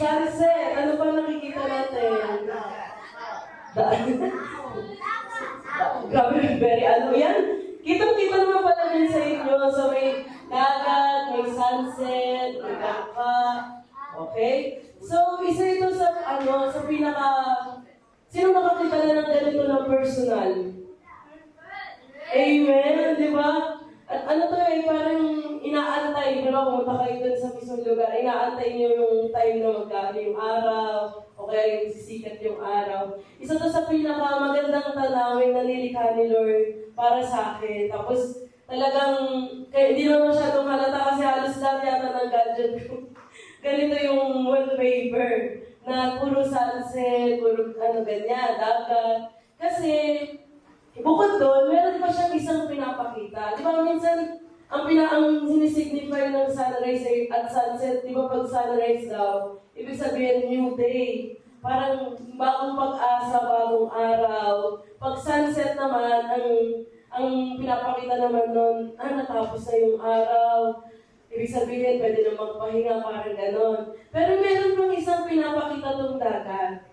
Sunset. Ano pa nakikita natin? Grabe, very ano yan. Kitang-kita naman pala din sa inyo. So may dagat, may sunset, may baka. Okay? So isa ito sa sa pinaka... Sino nakakita na ng ganito ng personal? Amen, di ba? At ano to parang inaantay, di ba? Pumunta kayo dun sa mismong lugar, inaantay niyo yung time na magkano yung araw, o kaya yung sisikat yung araw. Isa to sa pinakamagandang tanawin na nilikha ni Lord para sa akin. Tapos talagang, kaya hindi naman masyadong halata kasi halos lahat yata ng gadget ko. Ganito yung wallpaper na puro sunset, puro ganyan, dagat. Kasi, bukod doon, meron pa siyang isang pinapakita. Di ba minsan, ang sinisignify ng sunrise at sunset, di ba pag sunrise daw, ibig sabihin new day. Parang bagong pag-asa, bagong araw. Pag sunset naman, ang pinapakita naman nun, natapos na yung araw. Ibig sabihin, pwede na magpahinga, parang ganon. Pero meron pang isang pinapakita tong dagat.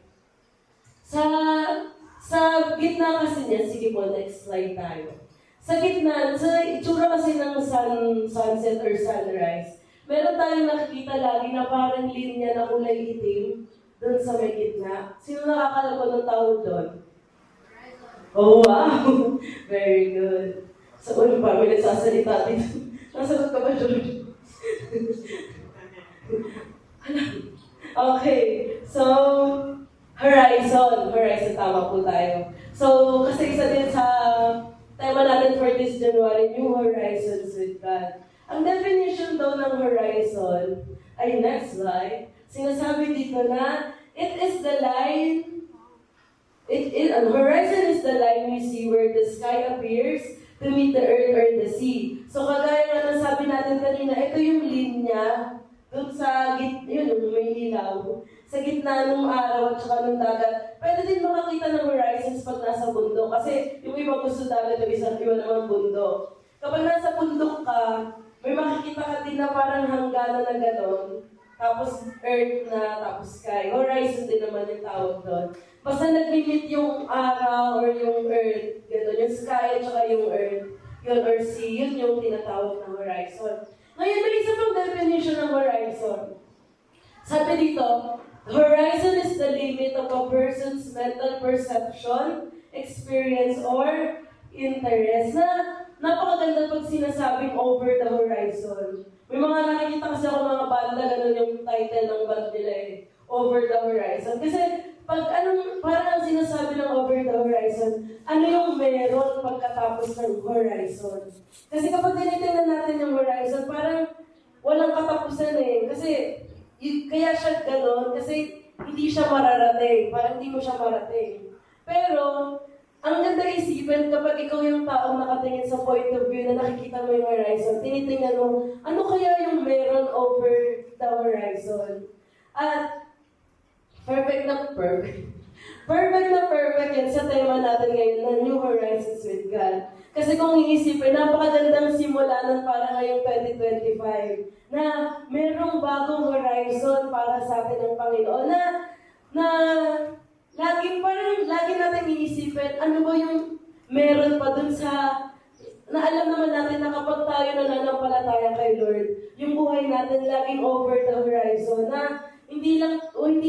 Sa gitna kasi niya, sige po, next slide tayo. Sa gitna, sa itsura kasi ng sunset or sunrise, meron tayong nakikita lagi na parang linya na kulay itim doon sa may gitna. Sino nakakala ko ng tawag doon? Oh, wow! Very good. So, ano pa, may nagsasalita dito. Nasagot ka ba, George? Okay, so, horizon. Horizon, tama po tayo. So, kasi isa din sa tema natin for this January, New Horizons with God. Ang definition daw ng horizon ay next slide. Sinasabi dito na it is the line, horizon is the line we see where the sky appears to meet the earth or the sea. So kagaya nga ng sabi natin kanina, ito yung linya doon sa gitna, yun, may ilaw. Sa gitna ng araw at saka ng dagat. Pwede din makakita ng horizons pag nasa bundok. Kasi yung iba gusto dagat, yung isang iba naman bundok. Kapag nasa bundok ka, may makikita ka din na parang hangganan na gano'n. Tapos earth na, tapos sky. Horizon din naman yung tawag doon. Basta nag-limit yung araw or yung earth, gano'n. Yung sky at saka yung earth, yun or sea, yun yung tinatawag ng horizon. Ngayon, may isa pang definition ng horizon. Sabi dito, horizon is the limit of a person's mental perception, experience, or interest. Napakaganda pag sinasabing over the horizon. May mga nakikita kasi ako mga banda, ganun yung title ng band nila Over the Horizon. Kasi parang ang sinasabi ng over the horizon, ano yung meron pagkatapos ng horizon. Kasi kapag tinitingnan natin yung horizon, parang walang katapusan Kasi kaya siya gano'n, kasi hindi siya mararating. Parang hindi mo siya marating. Pero, ang ganda isipin kapag ikaw yung taong nakatingin sa point of view na nakikita mo yung horizon, tinitingnan mo, ano kaya yung meron over the horizon? At, perfect na perfect. Perfect na perfect yan sa tema natin ngayon na New Horizons with God. Kasi kung iisipin, napakagandang simula nun para ngayong 2025 na merong bagong horizon para sa atin ng Panginoon na lagi natin iisipin, ano ba yung meron pa dun sa na alam naman natin na kapag tayo nananampalataya kay Lord, yung buhay natin laging over the horizon na hindi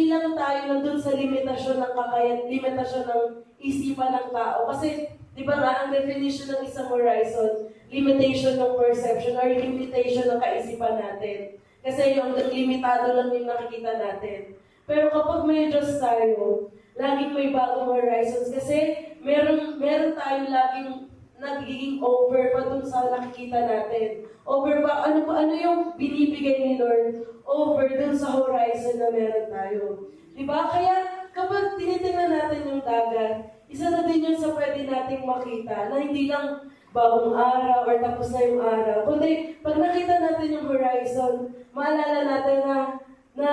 lang tayo nandun sa limitasyon ng kakayahan, limitasyon ng isipan ng tao. Kasi, di ba nga, ang definition ng isang horizon, limitation ng perception or limitation ng kaisipan natin. Kasi yung limitado lang yung nakikita natin. Pero kapag may Diyos tayo, laging may bagong horizons. Kasi meron tayong laging nagiging over pa dun sa nakikita natin. Over pa, ano yung binibigay ni Lord over dun sa horizon na meron tayo. Diba? Kaya kapag tinitingnan natin yung dagat, isa na din yun sa pwede nating makita na hindi lang bagong araw or tapos na yung araw. Kundi pag nakita natin yung horizon, maalala natin na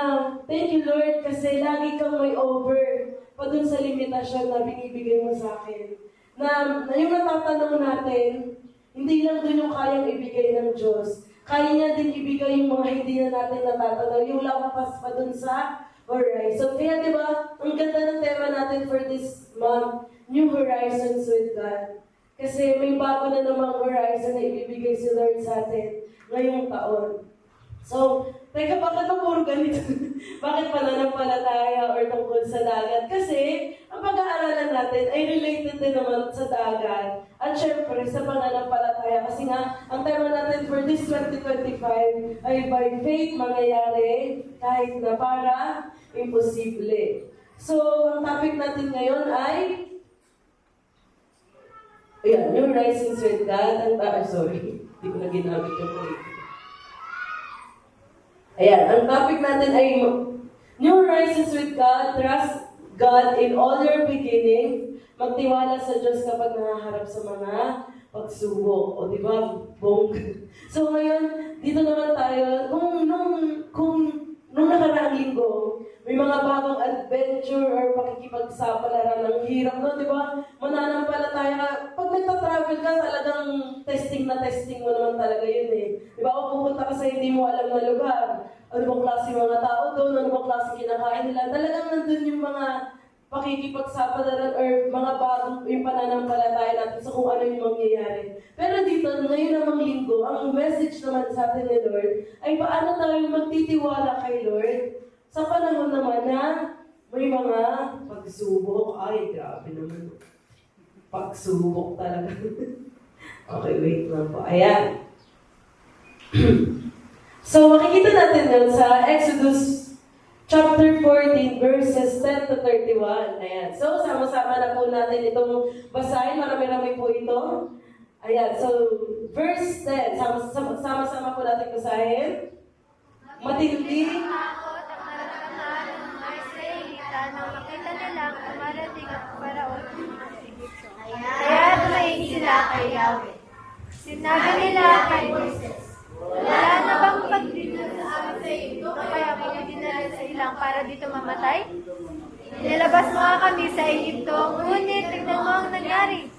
thank you Lord kasi lagi kang may over pa dun sa limitasyon na binibigay mo sa akin. Na yung natatanong natin, hindi lang dun yung kayang ibigay ng Diyos. Kaya niya din ibigay yung mga hindi na natin natatanaw, yung lampas pa dun sa horizon. Kaya di ba, ang ganda ng tema natin for this month, New Horizons with God. Kasi may bago na namang horizon na ibibigay si Lord sa atin ngayong taon. So, teka, bakit na puro ganito? Bakit pananampalataya or tungkol sa dagat? Kasi, ang pag-aaralan natin ay related din naman sa dagat. At syempre, sa pananampalataya. Kasi nga, ang tema natin for this 2025 ay by faith mangyayari kahit na para imposible. So, ang topic natin ngayon ay ayan, New Horizons with God. Sorry, hindi ko na ginamit yung point. Ayan, ang topic natin ay New Horizons with God, trust God in all your beginning, magtiwala sa Diyos kapag nahaharap sa mga pagsubok. O di ba, bong. So ngayon, dito naman tayo, nung nakaraang linggo, may mga bagong adventure or pakikipagsapalaran ng hirap, no? Di ba? Mananampalataya ka. Pag nagta-travel ka, talagang testing na testing mo naman talaga yun eh. Di ba? O pupunta ka sa hindi mo alam na lugar. Ano bang klase mga tao doon? Ano bang klase kinakain nila? Talagang nandun yung mga pakikipagsapalaran or mga bagong yung pananampalataya natin sa kung ano yung mangyayari. Pero dito, ngayon namang linggo, ang message naman sa atin ni Lord ay paano tayo magtitiwala kay Lord sa panahon naman na may mga pagsubok. Ay, grabe naman. Pagsubok talaga. Okay, wait lang po. Ayan. So, makikita natin yun sa Exodus chapter 14, verses 10 to 31. Ayan. So, sama-sama na po natin itong basahin. Marami-rami po ito. Ayan. So, verse 10. Sama-sama po natin basahin. Matindi. Nang makita nilang dumarating ang Paraon ng mga Egyptyo. Kaya tumayin sila kay Yahweh. Sinabi nila kay Moises, wala na bang pagdinala sa amin sa Egypto, kaya kami dinala sa ilang para dito mamatay? Nilabas mo nga kami sa Egypto, ngunit tignan mo ang nangyari.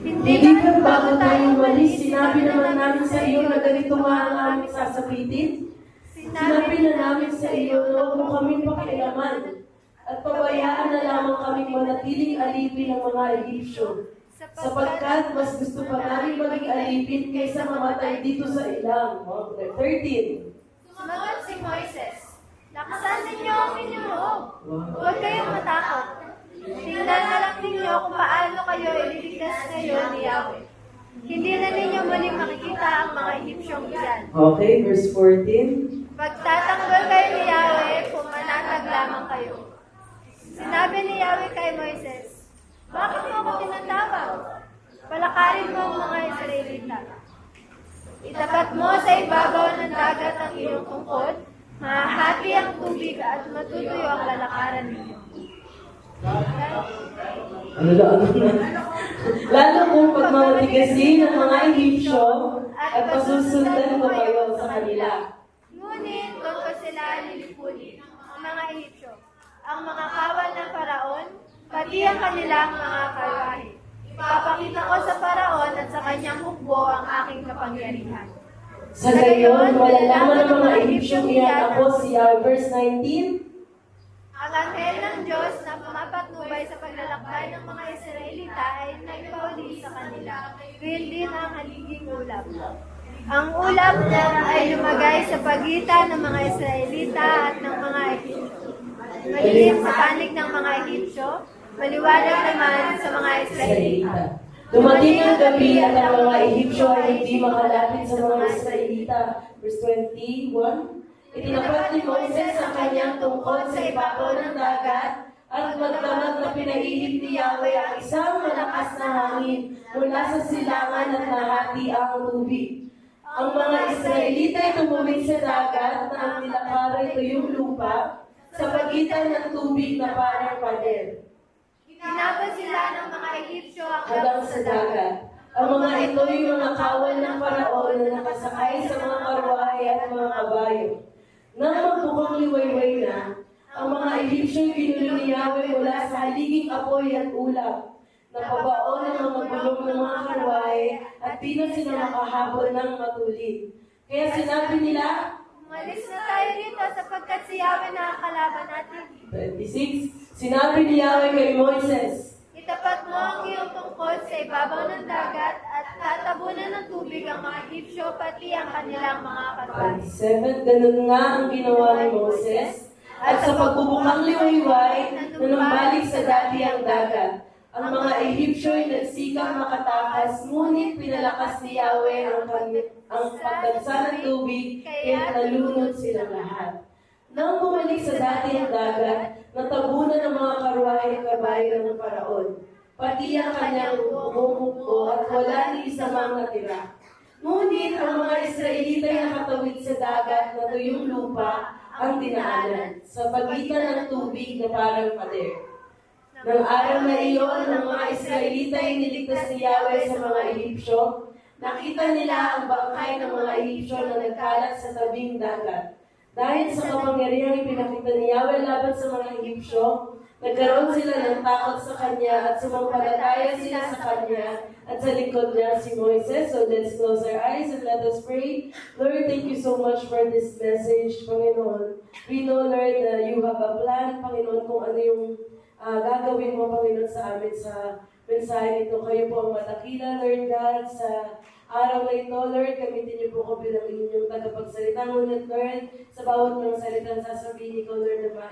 Hindi ba bago tayo umalis, sinabi naman namin sa iyo na ganito nga ang aming sasabitin? Sinabi na namin sa iyo na huwag mo kaming pakialaman at pabayaan na lamang kaming manatiling alipin ng mga Egyptyo, sapagkat mas gusto pa namin maging alipin kaysa mamatay dito sa ilang. 13. Sumagot si Moises, lakasan ninyo ang inyong loob. Huwag kayong matakot. Tingnan na lang ninyo kung paano kayo ililigtas ngayon ni Yahweh. Hindi na ninyo muling makikita ang mga Egyptyong iyan. Okay, verse 14. Pagtatanggol kayo ni Yahweh, pumanatag lamang kayo. Sinabi ni Yahweh kay Moises, bakit mo ako tinatawag? Palakarin mo ang mga Israelita. Itapat mo sa ibabaw ng dagat ang iyong tungkod, mahahati ang tubig at matutuyo ang lalakaran ninyo. Lalo kung pagmamatigasin ng mga Egyptyo at pasusundan ko kayo sa kanila. Ngunit doon ko sila lilipunin, ang mga Egyptyo, ang mga kawal ng Paraon, pati ang kanilang mga karwahe. Ipapakita ko sa Paraon at sa kanyang hukbo ang aking kapangyarihan. Sa gayon, malalaman ng mga Egyptyong iyan ako siya. Verse 19. Ang anghel ng Diyos na pumapatnubay sa paglalakbay ng mga Israelita ay nagpauli sa kanila. Gayon din ang haliging ulap. Ang ulap na ay lumagay sa pagitan ng mga Israelita at ng mga Egyptyo. Malilim sa panig ng mga Egyptyo, maliwanag naman sa mga Israelita. Dumating ang gabi at ang mga Egyptyo ay hindi makalapit sa mga Israelita. Verse 21. Itinapat ni Moises ang kanyang tungkod sa ibabaw ng dagat at magdamag na pinaihip ni Yahweh ang isang malakas na hangin mula sa silangan at nahati ang tubig. Ang mga Israelita ay tumawid sa dagat na ang nilakaran tuyong lupa sa pagitan ng tubig na parang pader. Tinapan sila ng mga Egyptyo Hanggang sa dagat. Ang mga ito ay mga kawal ng Paraon na nakasakay sa mga karwahe at mga kabayo. Nang magbukang liwayway na, ang mga Egyptyo ay binulo ni Yahweh mula sa haliging apoy at ulap. Napabaon ang mga gulong ng mga karwahe at di na sila makahabol ng matulid. Kaya sinabi nila, Umalis na tayo rito sapagkat si Yahweh na ang kalaban natin. 26. Sinabi ni Yahweh kay Moises, Itapat mo ang iyong tungkod sa ibabaw ng dagat at tatabunan ng tubig ang mga Egyptyo pati ang kanilang mga karwan. 27. Ganun nga ang ginawa ni Moses, at sa pagbubukang liwayway na numbalik sa dati ang dagat. Ang mga Egyptyo ay nagsikap makatakas, ngunit pinalakas ni Yahweh ang pagdagsa ng tubig, kaya nalunod silang lahat. Nang bumalik sa dati ang dagat, natabunan ng mga karwahe ng kabayo ng Paraon, pati ang kanyang bumuko at wala ni isa mang natira. Ngunit ang mga Israelita ay nakatawid sa dagat na tuyong lupa ang dinaanan, sa pagitan ng tubig na parang pader. Nang araw na iyon, ang mga Israelita ay niligtas ni Yahweh sa mga Egyptyo. Nakita nila ang bangkay ng mga Egyptyo na nagkalat sa tabing dagat. Dahil sa kapangyarihang ipinakita ni Yahweh laban sa mga Egyptyo, nagkaroon sila ng takot sa Kanya at sumampalataya sila sa Kanya at sa likod niya si Moises. So let's close our eyes and let us pray. Lord, thank you so much for this message, Panginoon. We know, Lord, na you have a plan, Panginoon, kung ano yung gagawin mo, Panginoon, sa amin sa mensahe nito. Kayo po ang matakila, Lord God, sa araw na ito, Lord. Gamitin niyo po ko bilang inyong tagapagsalita. Ngunit, Lord, sa bawat mga salitang sasabihin ko, Lord, na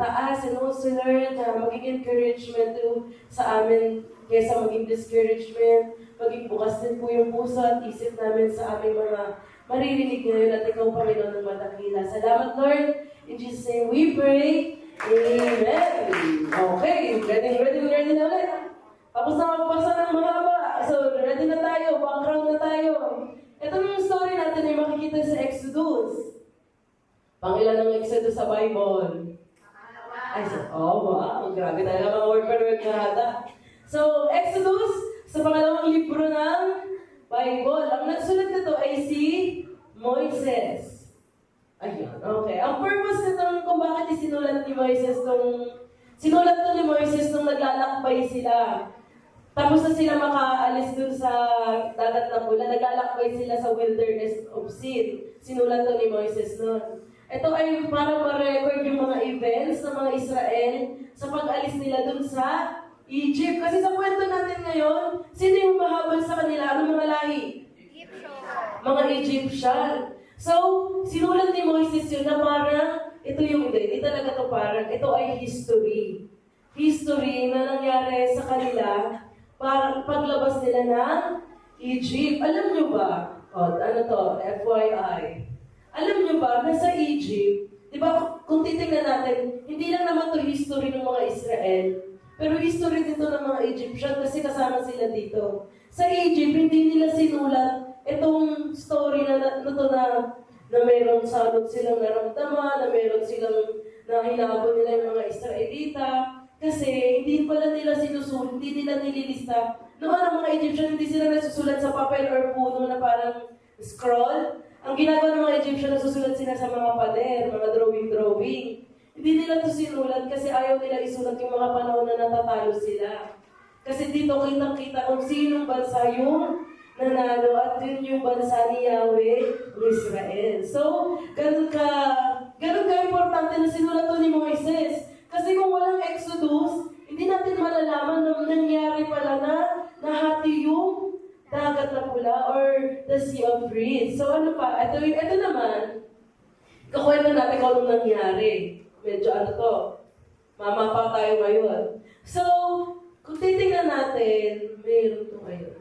taas and also, Lord, na maging encouragement to sa amin kaysa maging discouragement. Maging bukas din po yung puso at isip namin sa aming mga maririnig ngayon at ikaw, Panginoon, ng matakila. Salamat, Lord. In Jesus' name we pray. Amen. Okay, ready na ulit. Tapos na magbasa ng mahaba. So, ready na tayo, background na tayo. Ito na yung story natin ay makikita sa Exodus. Pangilan ng Exodus sa Bible? Wow, grabe talaga mga word per word na hata. So, Exodus, sa pangalawang libro ng Bible. Ang nagsulat nito ay si Moises. Ayun, okay. Ang purpose nito kung bakit sinulat ni Moises nung naglalakbay sila. Tapos na sila makaalis dun sa dagat na pula, naglalakbay sila sa wilderness of Sin. Sinulat to ni Moises noon. Ito ay para ma-record yung mga events ng mga Israel sa pag-alis nila dun sa Egypt. Kasi sa kwento natin ngayon, sino yung mahabol sa kanila? Ano mga lahi? Egyptyo. Mga Egyptian. So, sinulat ni Moises yun na parang, ito yung hindi talaga to parang, ito ay history. History na nangyari sa kanila parang paglabas nila ng Egypt. Alam nyo ba, ano to, FYI, alam nyo ba na sa Egypt, di ba, kung titingnan natin, hindi lang naman to history ng mga Israel, pero history dito ng mga Egyptian kasi kasama sila dito. Sa Egypt, hindi nila sinulat itong story na mayroong salot silang naramdaman, na mayroong silang nahinabol nila yung mga Israelita. Kasi hindi pala nila sinusulat, hindi nila nililista. Noong ang mga Egyptian, hindi sila nasusulat sa papel or puno na parang scroll. Ang ginagawa ng mga Egyptian, nasusulat sila sa mga pader, mga drawing. Hindi nila ito sinulat kasi ayaw nila isulat yung mga panahon na natatalo sila. Kasi dito kitang-kita kung sinong bansa yung nanalo at yun yung bansa ni Yahweh, Israel. So, ganun ka importante na sinulat to ni Moises. Kasi kung walang Exodus, hindi natin malalaman na nangyari pala na nahati yung dagat na pula or the Sea of Reeds. So ano pa? Ito naman, kakwento natin kung anong nangyari. Medyo mama pa tayo ngayon. So, kung titingnan natin, mayroon ito ngayon.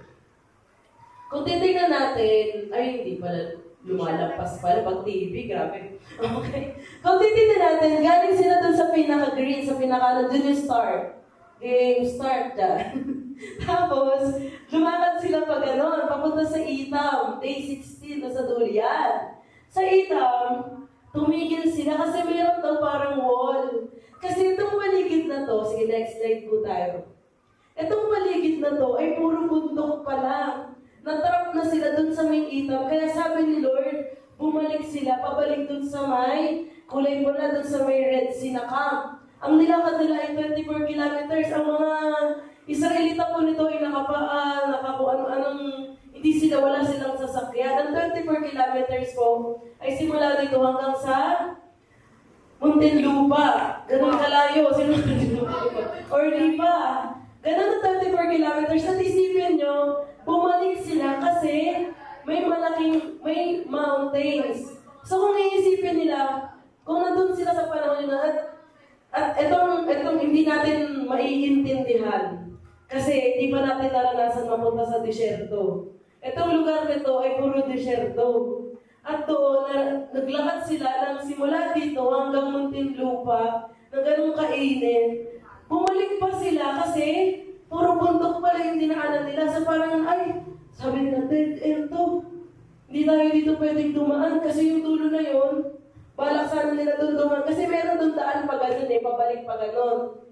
Kung titingnan natin, ay hindi pala lumalagpas pala pag TV, grabe. Okay. Kung titignan natin, galing sila dun sa pinaka-green, sa dun yung start. Game start dyan. Tapos, lumakad sila pa gano'n, papunta sa Itam, day 16 na sa Durian. Sa Itam, tumigil sila kasi mayroon daw parang wall. Kasi itong paligid na to, sige next slide po tayo. Itong paligid na to ay puro bundok pa lang. Natrap na sila dun sa may Itam. Kaya sabi ni Lord, bumalik sila, pabalik dun sa may kulay pula, dun sa may Red Sea na camp. Ang nilakad nila ay 24 kilometers. Ang mga Israelita po nito ay nakapaan, anong wala silang sasakyan. Ang 24 kilometers po ay simula dito hanggang sa Muntinlupa. Ganun kalayo. Or Lipa. Ganun na 34 kilometers. At isipin nyo, bumalik sila kasi may mountains. So kung iisipin nila, kung nandun sila sa panahon yun, at itong hindi natin maiintindihan. Kasi hindi pa natin naranasan mapunta sa disyerto. Itong lugar nito ay puro disyerto. At doon, naglakad sila ng simula dito hanggang Muntinlupa, na ganun kainit. Bumalik pa sila kasi puro bundok pala yung dinaanan nila. So parang, ay, sabi nila, dead end to. Hindi tayo dito pwedeng dumaan kasi yung tulo na yun, balak sana nila doon dumaan. Kasi meron doon daan pa ganun pabalik pa ganun.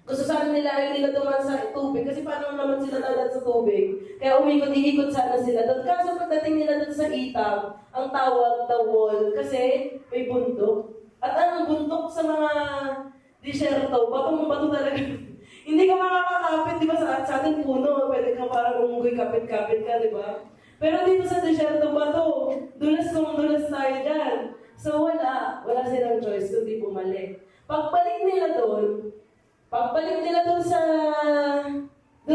Gusto sana nila ay nila dumaan sa tubig kasi paano naman sila dadaan sa tubig. Kaya umikot-ikot sana sila doon. Kaso pagdating nila doon sa Itang, ang tawag the wall kasi may bundok. At ang bundok sa mga disyerto, bato talaga. Hindi ka makakakapit, di ba sa ating puno, pwede ka parang umugoy, kapit-kapit ka, di ba? Pero dito sa disyerto, bato, dulas kung dulas tayo dyan. So wala silang choice kundi bumalik. Pagbalik nila doon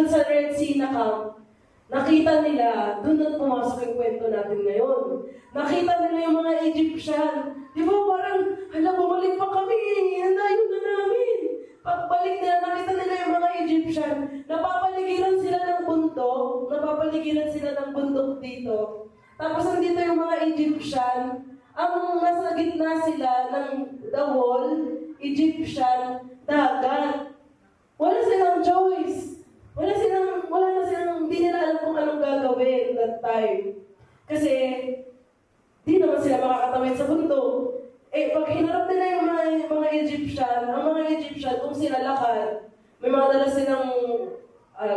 sa Red Sea na camp, nakita nila, doon na pumasok yung kwento natin ngayon. Nakita nila yung mga Egyptian. Di ba parang, bumalik pa kami, hinayo na namin. Pagbalik nila, nakita nila yung mga Egyptian, napapaligiran sila ng bundok dito. Tapos nandito yung mga Egyptian, ang nasa gitna sila ng the wall, Egyptian, dagat. Wala silang choice. Hindi nila alam kung anong gagawin that time. Kasi, di naman sila makakatawid sa bundok. Pag hinarap nila yung mga Egyptian, kung sila lakad, may mga dala silang,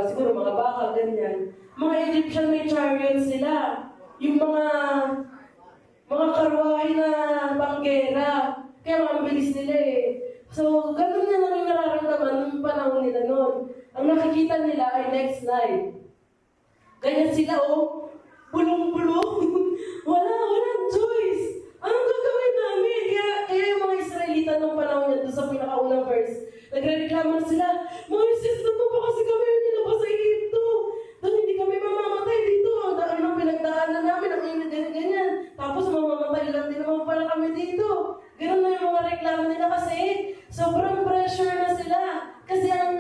siguro mga baka, ganyan. Mga Egyptian may chariots sila. Yung mga karwahe na banggera. Kaya mabilis nila So, ganun na lang yung nararamdaman nung panahon nila noon. Ang nakikita nila ay next slide. Ganyan sila, bulong-bulong. walang choice. Anong gagawin namin? Kaya yung mga Israelita nung panahon niya doon sa pinakaunang verse, nagre-reklamo sila, Moises, doon pa kasi kami nilabas sa Egypto. Doon hindi kami mamamatay dito. Ang pinagdaanan namin, ang init ganyan. Tapos mamamatay lang din naman pala kami dito. Ganun na yung mga reklamo nila kasi sobrang pressure na sila. Kasi ang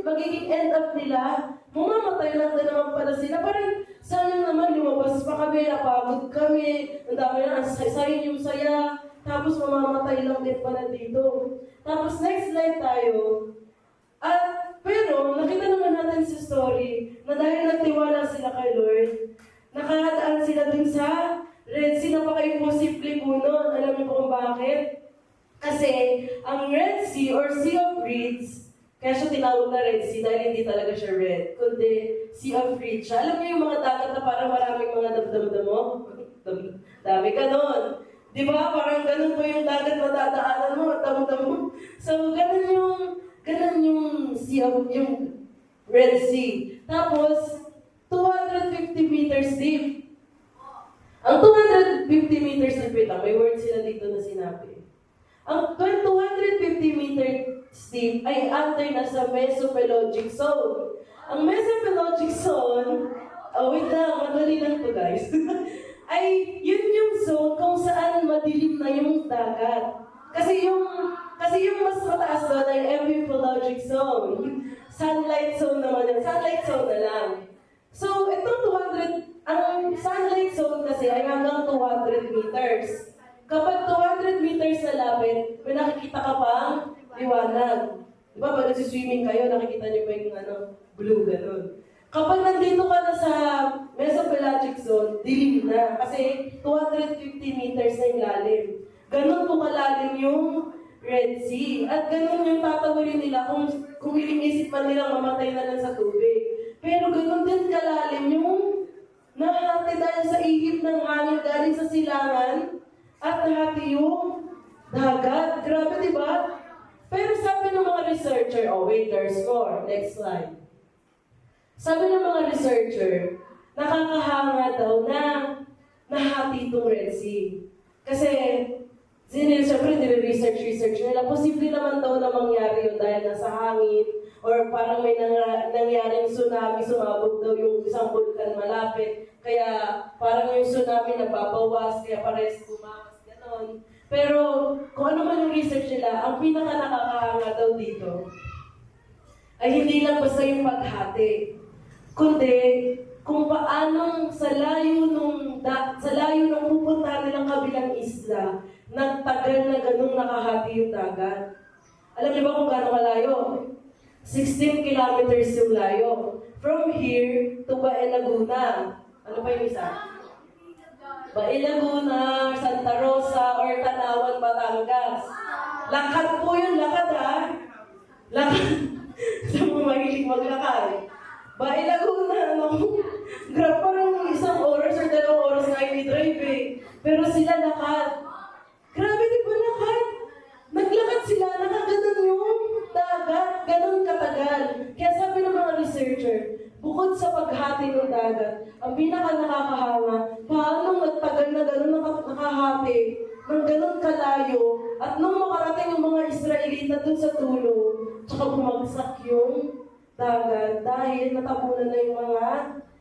magiging end up nila, mamamatay lang din naman pala sila. Parang sayang naman, lumabas pa kami, napagod kami, ang dami na, sayang yung saya, tapos mamamatay lang din pala dito. Tapos next slide tayo. Pero nakita naman natin sa story na dahil nagtiwala sila kay Lord, nakadaan sila dun sa Red Sea. Napaka-imposible po nun. Alam niyo po kung bakit? Kasi ang Red Sea or Sea of Reeds, kaya siya tinawag na Red Sea dahil hindi talaga siya red, kundi Sea of Reeds siya. Alam niyo yung mga dagat na parang maraming mga damo? Dami ka nun. Di ba? Parang ganun po yung dagat na dadaanan mo, damo-damo. So, ganun yung Sea of, yung Red Sea. Tapos, 250 meters deep. Ang 250 meters deep, may word sila dito na sinabi. Ang 250 meters deep ay under na sa Mesopelagic Zone. Ang Mesopelagic Zone, wait lang, madali lang to guys. Ay yun yung zone kung saan madilim na yung dagat. Kasi yung mas mataas doon ay Epipelagic Zone. Sunlight zone naman yan. Sunlight zone na lang. So, itong 200, ang sunlight zone kasi ay hanggang 200 meters. Kapag 200 meters na lapit, may nakikita ka pang liwanag. Diba, pag nagsiswimming kayo, nakikita niyo pa yung blue, gano'n. Kapag nandito ka na sa Mesopelagic Zone, dilim na. Kasi 250 meters na yung lalim. Ganon po kalalim yung Red Sea. At ganon yung tatawalin nila kung iniisip man nilang mamatay na lang sa tubig. Pero ganon din kalalim yung nahati dahil sa ihip ng hangin galing sa silangan at nahati yung dagat. Grabe, di ba? Pero sabi ng mga researcher, wait, there's more. Next slide. Sabi ng mga researcher, nakakahanga daw na nahati itong Red Sea. Kasi, siyempre, nire-research nila. Posible naman daw na mangyari yun dahil nasa hangin or parang may nangyaring tsunami, sumabog daw yung isang vulkan malapit. Kaya parang yung tsunami nababawas, kaya pares bumakas, gano'n. Pero kung ano man yung research nila, ang pinaka nakakahanga daw dito ay hindi lang basta yung paghati, kundi kung paanong sa layo nung pupuntahan nilang kabilang isla, nagtagal na ganung nakahati yung dagat. Alam niyo ba kung gaano kalayo? 16 kilometers yung layo. From here to Bae Laguna. Ano pa yung isa? Bae Laguna, Santa Rosa, or Tanawan, Batangas. Lakad po yun, lakad ha? Lakad. Sa mga mahilig maglakad. Bae Laguna, no? Grab parang 1 oras or 2 oras na i-drive eh. Pero sila lakad. Grabe, di ba lakad? Naglakad sila, nakaganon yung dagat, ganon katagal. Kaya sabi ng mga researcher, bukod sa paghati ng dagat, ang pinaka nakakahanga, paano nagtagal na ganon nakahati ng ganon kalayo, at nung makarating yung mga Israelita dun sa tulo, tsaka bumagsak yung dagat dahil natapunan na yung mga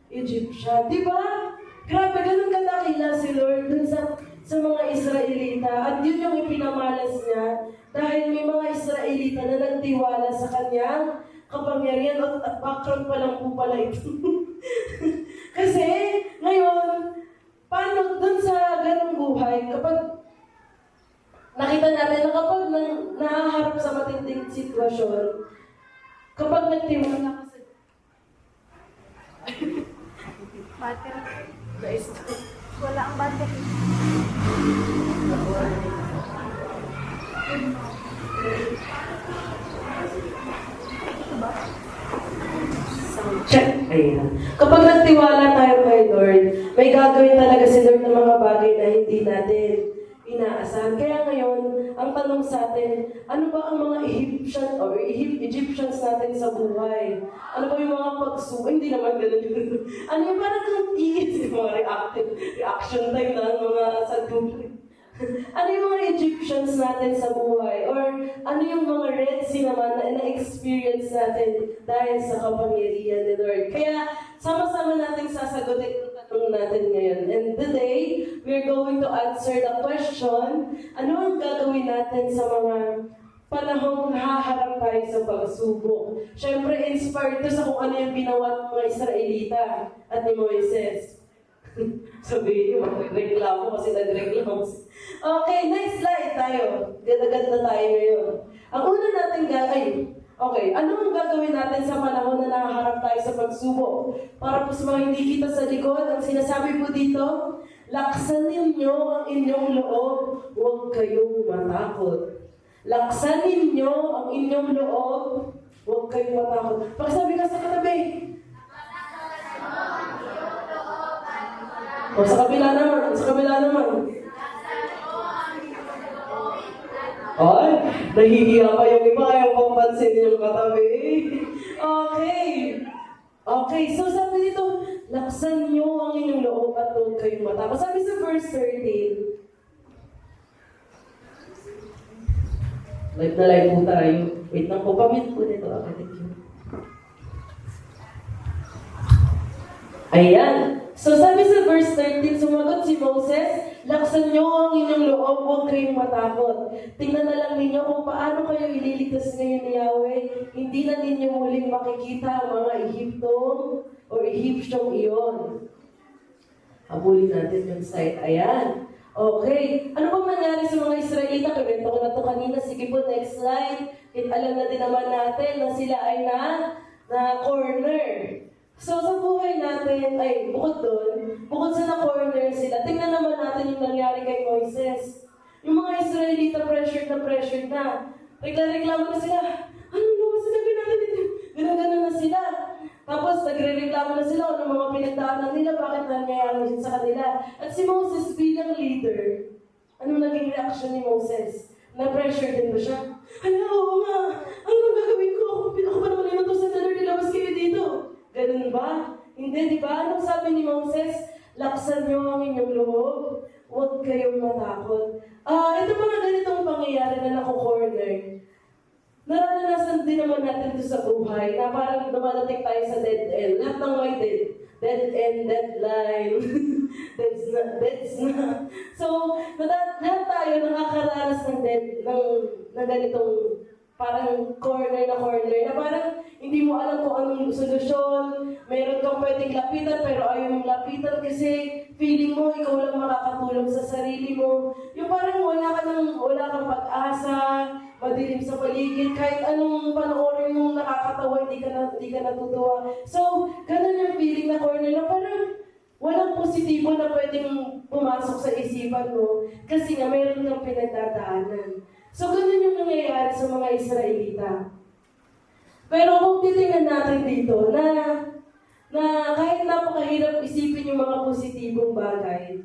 Egyptian. Di ba? Grabe, ganon kadakila si Lord dun sa mga Israelita. At yun yung ipinamalas niya dahil may mga Israelita na nagtiwala sa kanyang kapangyarihan at background pa lang po pala ito. Kasi ngayon, paano dun sa ganong buhay, kapag nakita natin na kapag nahaharap sa matinding sitwasyon, kapag nagtiwala ka sa... Battery. Guys, Wala ang battery. check. Ayan. Kapag nagtiwala tayo kay Lord, may gagawin talaga si Lord ng mga bagay na hindi natin inaasahan. Kaya ngayon, ang tanong sa atin, ano ba ang mga Egyptians natin sa buhay? Ano ba yung mga pagsubok? Hindi naman ganun yun. Ano yung parang yung mga reaction time na mga saduli. Ano yung mga Egyptians natin sa buhay? Or ano yung mga Red Sea naman na na-experience natin dahil sa kapangyarihan ni Lord? Kaya sama-sama natin sasagutin ang tanong natin ngayon. And today, we're going to answer the question, ano ang gagawin natin sa mga panahong haharap tayo sa pagsubok? Siyempre, inspired to sa kung ano yung ginawa ng mga Israelita at ni Moises. Sabihin niyo, magreklamo kasi nagreklamo. Okay, next slide tayo. Ganda-ganda tayo ngayon. Ang una natin gagawin, okay, ano ang gagawin natin sa panahon na nakaharap tayo sa pagsubok? Para po sa mga hindi kita sa likod, ang sinasabi po dito, laksan ninyo ang inyong loob, huwag kayong matakot. Laksan ninyo ang inyong loob, huwag kayong matakot. Pagsabi ka sa katabi, o sa kabila naman. Ay, nahihiya pa yung iba, ayaw pang pansin yung katabi. Okay, so sabi dito, laksan nyo ang inyong loob at huwag kayong matakot. Sabi sa verse 13, live na live po tayo. Wait lang po, pamit po nito. Okay, thank you. Ayan. So sabi sa verse 13, sumagot si Moses, laksan nyo ang inyong loob, huwag kayong matakot. Tingnan na lang ninyo kung paano kayo ililigtas ngayon ni Yahweh. Hindi na ninyo muling makikita ang mga Egyptiong iyon. Habulin natin yung slide. Ayan. Okay. Ano bang nangyari sa mga Israelita? Kwento ko na ito kanina. Sige po, next slide. Alam na din naman natin na sila ay na corner. So sa buhay natin, bukod sa na-corner sila, tingnan naman natin yung nangyari kay Moises. Yung mga Israelita pressured na. Reklamo na sila. Ano naman sinabi natin ito? Ganun na sila. Tapos nagre-reklamo na sila ng mga pinagdaanan nila, bakit nangyayari sa kanila. At si Moses bilang leader, anong naging reaction ni Moses? Na-pressure din ba siya? Oo nga, ano gagawin ko? Ako pa naman inutusan na Lord, ilabas kayo dito. Ganun ba? Hindi, di ba? Anong sabi ni Moses? corner. Naranasan din naman natin ito sa buhay na parang dumadating tayo sa dead end. Lahat ng may dead end, deadline, deads na. So, lahat tayo nakakaranas ng ng ganitong parang corner na parang hindi mo alam kung anong solusyon. Meron kang pwedeng lapitan pero ayaw mong lapitan kasi feeling mo ikaw lang makakatulong sa sarili mo. Yung parang wala kang pag-asa, madilim sa paligid, kahit anong panoorin mong nakakatawa, hindi ka natutuwa. So, ganun yung feeling na corner na parang walang positibo na pwedeng pumasok sa isipan mo kasi nga meron kang pinagdadaanan. So, ganun yung nangyayari sa mga Israelita. Pero kung titingnan natin dito na kahit napakahirap isipin yung mga positibong bagay,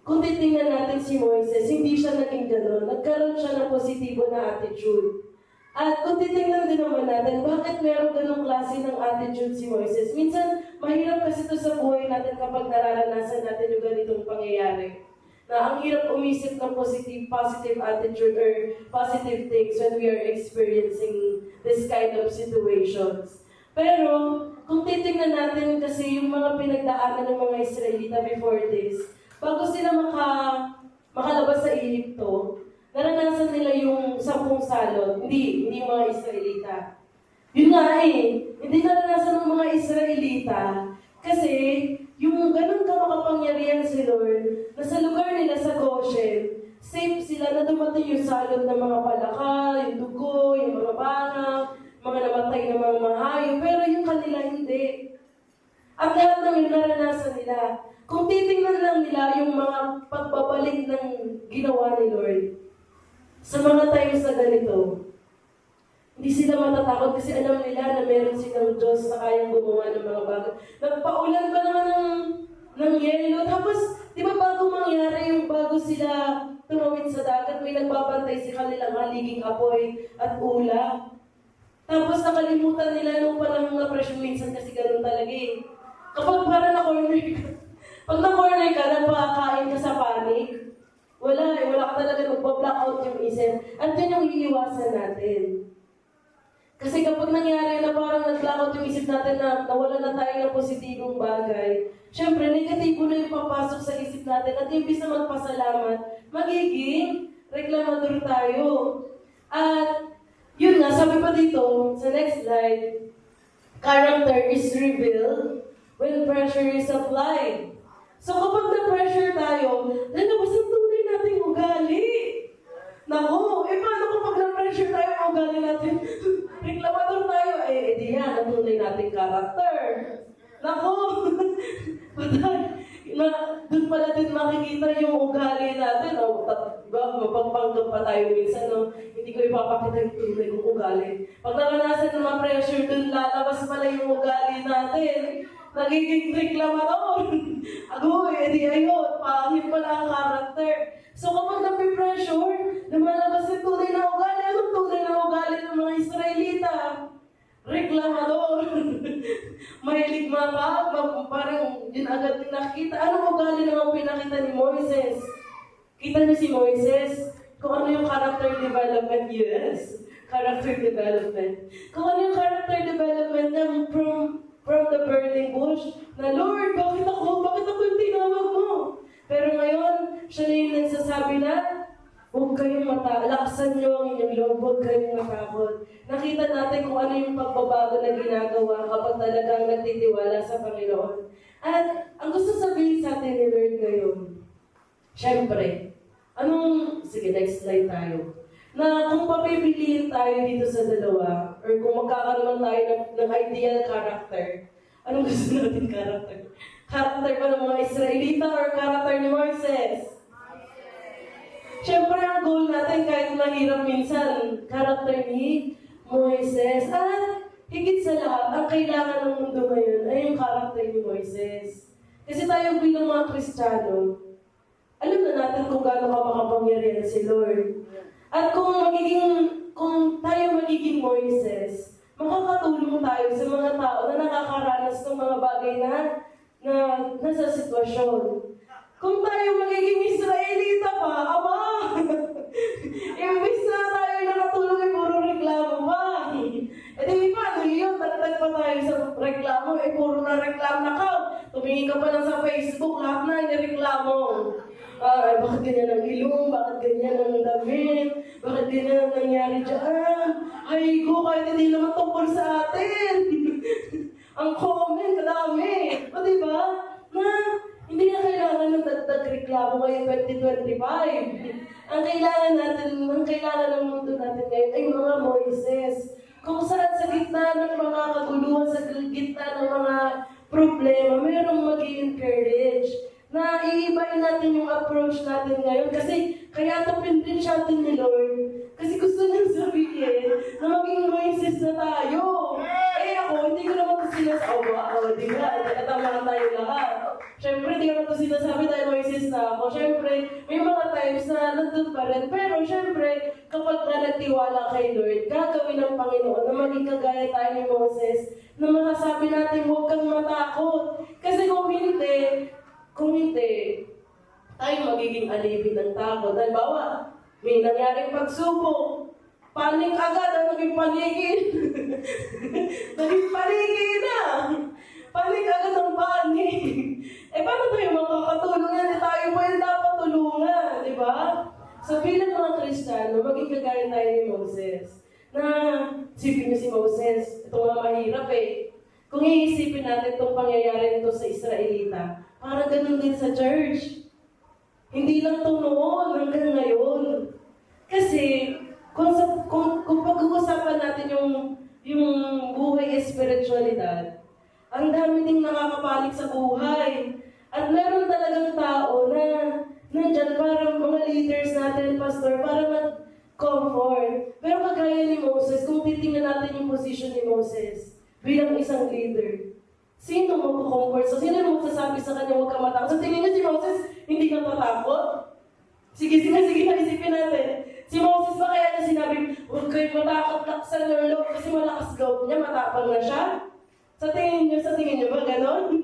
kung titingnan natin si Moises, hindi siya naging gano'n. Nagkaroon siya ng positibo na attitude. At kung titingnan din naman natin, bakit meron ganong klase ng attitude si Moises? Minsan, mahirap kasi ito sa buhay natin kapag nararanasan natin yung ganitong pangyayari. Na ang hirap umisip ng positive attitude or positive things when we are experiencing this kind of situations. Pero, kung titingnan natin kasi yung mga pinagdaanan ng mga Israelita before this, bago sila makalabas sa Egypto, naranasan nila yung 10 salot, hindi mga Israelita. Yun nga hindi naranasan ng mga Israelita kasi yung ganun ka makapangyarihan si Lord, na sa lugar nila sa Goshen, safe sila na dumating yung salot ng mga palaka, yung dugo, yung mga banga, mga namatay na mga mahayo, pero yung kanila hindi. At lahat ng yung naranasan nila, kung titingnan lang nila yung mga pagbabalik ng ginawa ni Lord, sa mga times na ganito, hindi sila matatakot kasi alam nila na meron silang Diyos na kayang gumawa ng mga bagay. Nagpaulan pa naman ng yelo. Tapos, di ba bago mangyari bago sila tumawid sa dagat, may nagbabantay sa kanilang haliging apoy at ula. Tapos nakalimutan nila nung panahon na presyo minsan kasi ganun talaga Kapag parang na-corner ka, pag na-corner ka, napakain ka sa panic, wala ka talaga magpa-blackout yung isip. At yun yung iiwasan natin. Kasi kapag nangyari na parang nag-blackout yung isip natin na nawala na tayo ng positibong bagay, syempre, negatibo na yung papasok sa isip natin at imbis na magpasalamat, magiging reklamador tayo. At yun nga, sabi pa dito, sa next slide, character is revealed when pressure is applied. So kapag na-pressure tayo, lalabas ang tunay nating ugali. Naku, paano kapag na-pressure tayo ang ugali natin? Reklamador tayo, di yan, ang tunay nating character. Naku, doon pala din makikita yung ugali natin. Diba, mapagpanggap pa tayo minsan, hindi ko ipapakita yung tunay kong ugali. Pag naranasan ng mga pressure, doon lalabas pala yung ugali natin. Nagiging reklamador. Ayun, pangit pala ang character. So kapag napipressure, lumalabas yung tunay na ugali. Anong tunay na ugali ng mga Israelita? Reklamador. Mahilig parang yun agad yung nakita. Anong ugali naman pinakita ni Moises? Kita niyo si Moises? Kung ano yung character development, yes. Character development. Kung ano yung character development niya from the burning bush, na Lord, bakit ako yung tinawag mo? Pero ngayon, siya na yung nagsasabi na, huwag kayong laksan niyo ang inyong loob, huwag kayong matakot. Nakita natin kung ano yung pagbabago na ginagawa kapag talagang nagtitiwala sa Panginoon. At ang gusto sabihin sa atin ni Lord ngayon, syempre, sige, next slide tayo. Na kung papipiliin tayo dito sa dalawa, or kung magkakaroon tayo ng ideal character, anong gusto natin character? Character ba ng mga Israelita or character ni Moises? Siyempre, ang goal natin kahit mahirap minsan, character ni Moises. At higit sa lahat, ang kailangan ng mundo ngayon ay yung character ni Moises. Kasi tayo bilang mga Kristiyano, alam na natin kung gaano ka makapangyarihan si Lord. At kung tayo magiging Moises, makakatulong tayo sa mga tao na nakakaranas ng mga bagay na nasa sitwasyon. Kung tayo magiging Israelita pa, imbis na tayo puro na reklamo na ka. Tumingin ka pa lang sa Facebook, lahat na inireklamo. Bakit ganyan ang ilong? Bakit ganyan ang damit? Bakit ganyan ang nangyari dyan? Ay, ko, kahit hindi naman tungkol sa atin. Ang comment, kadami. O, diba? Na, hindi na kailangan ng dagdag reklamo ngayong 2025. Ang kailangan ng mundo natin ngayon ay mga Moises. Kung saan sa gitna ng mga kaguluhan, sa gitna ng mga problema, mayroong mag-i-encourage na iibayin natin yung approach natin ngayon. Kasi kaya tapin din siya atin ni Lord. Kasi gusto niyang sabihin na maging Moises na tayo. Eh ako, hindi ko naman ito sinasabi. Di ba? Nagkatama tayo lahat. Siyempre, hindi ko naman ito sinasabi dahil Moises na ako. Siyempre, may mga times na nandun pa rin. Pero siyempre, kapag nagtiwala kay Lord, gagawin ng Panginoon na maging kagaya tayo ni Moses, na masasabi natin, huwag kang matakot. Kasi kung hindi, tayo magiging alipin ng takot. Halimbawa, may nangyaring pagsubok, panik agad ang naging paligid. Naging paligid na. Panik agad ang panik. Paano tayo makakatulong yan? Tayo po yung dapat tulungan, di ba? So bilang mga Kristiyano, maging kagaya tayo ni Moses. Na, isipin niyo si Moses, ito nga mahirap Kung iisipin natin itong pangyayari nito sa Israelita, parang ganun din sa church. Hindi lang ito noon, hanggang ngayon. Kasi, kung pag-uusapan natin yung buhay espiritualidad, ang dami ding nakakapanik sa buhay. At meron talagang tao na nandyan parang mga leaders natin, pastor, para mag-comfort. Pero kagaya ni Moses, kung titingnan natin yung position ni Moses bilang isang leader, sino mag-comfort? So, sino magsasabi sa kanya, huwag ka matakot? So, tingin niyo si Moses, hindi ka matakot? Sige, isipin natin. Si Moses ba kaya niya sinabi, huwag kayo matakot, laksan ng loob, kasi malakas loob niya, matapang na siya? Sa tingin niyo ba ganon?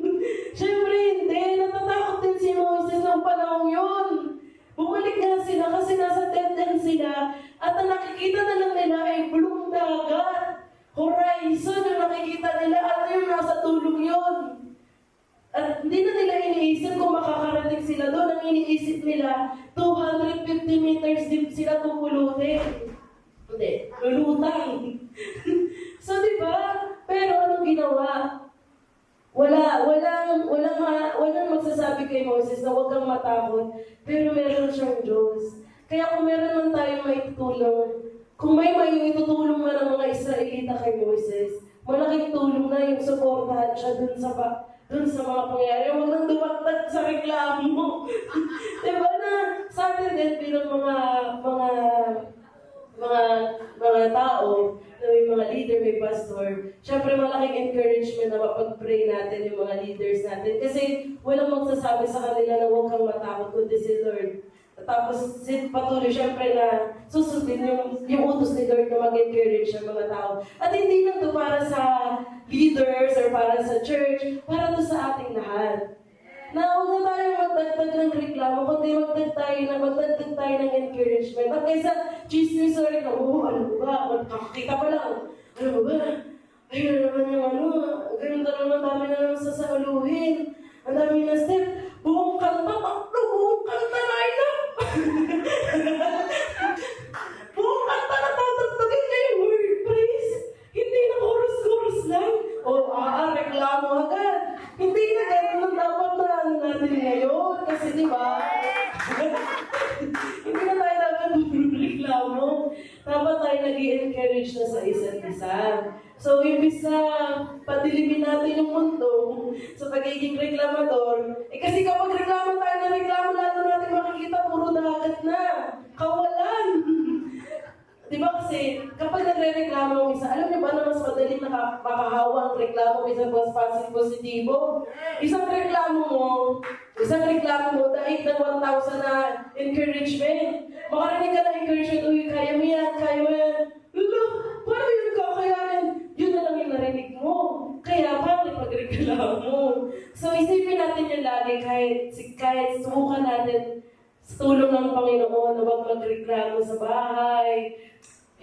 Siyempre hindi, natatakot din si Moses ng panahon yun. Bumalik nga sila kasi nasa dead end sila, at ang nakikita na lang nila ay bulong dagat. Horizon yung nakikita nila, ano yung nasa tulong yun. At hindi na nila iniisip kung makakarating sila doon. Ang iniisip nila, 250 meters deep sila pupulutin. Hindi, lulutang. So, di ba? Pero anong ginawa? Walang magsasabi kay Moses na huwag kang matakot, pero meron siyang Diyos. Kaya kung meron man tayong maitutulong, kung may maitutulong man ang mga Israelita kay Moses, malaking tulong na yung supportahan siya dun sa mga pangyayari. Huwag nang dumagdag sa reklamo. Diba na sa atin din bilang mga tao, na may mga leader, may pastor, syempre malaking encouragement na mapag-pray natin yung mga leaders natin. Kasi walang magsasabi sa kanila na huwag kang matakot kundi si Lord. Tapos patuloy syempre na susundin yung utos ni Lord na mag-encourage sa mga tao. At hindi lang to para sa leaders or para sa church, para to sa ating lahat. Na huwag na tayo magdagdag ng reklamo, kundi magdagdag tayo ng encouragement. At kaysa chismis or na, ano ba, kakakita pa lang, ano ba, ayun naman ganun naman, dami na naman sasaluhin, ang dami na step, buong kanta na ito. Buong kanta na tatagtagin niya yung word praise. Hindi na chorus lang. Reklamo agad. Hindi na ganun dapat na natin ngayon. Kasi di ba? Hindi na tayo dapat reklamo. Dapat tayo nag-i-encourage na sa isa't isa. So, imbis na padilimin natin yung mundo sa pagiging reklamador, kasi kapag reklamo tayo na reklamo, lalo natin makikita, puro dagat na. Kawalan. Di ba kasi, kapag nagre-reklamo ang isa, alam niyo ba na mas madaling makahawa ang reklamo kaysa positibo? Isang reklamo mo, dahil ng 1,000 na encouragement. Makarinig ka na encouragement, uy, kaya mo yan. Lalo, paano yun kakayanin? Yun na lang yung narinig mo. Kaya, paano pagreklamo? So, isipin natin yun lagi, kahit subukan natin sa tulong ng Panginoon na huwag magreklamo sa bahay.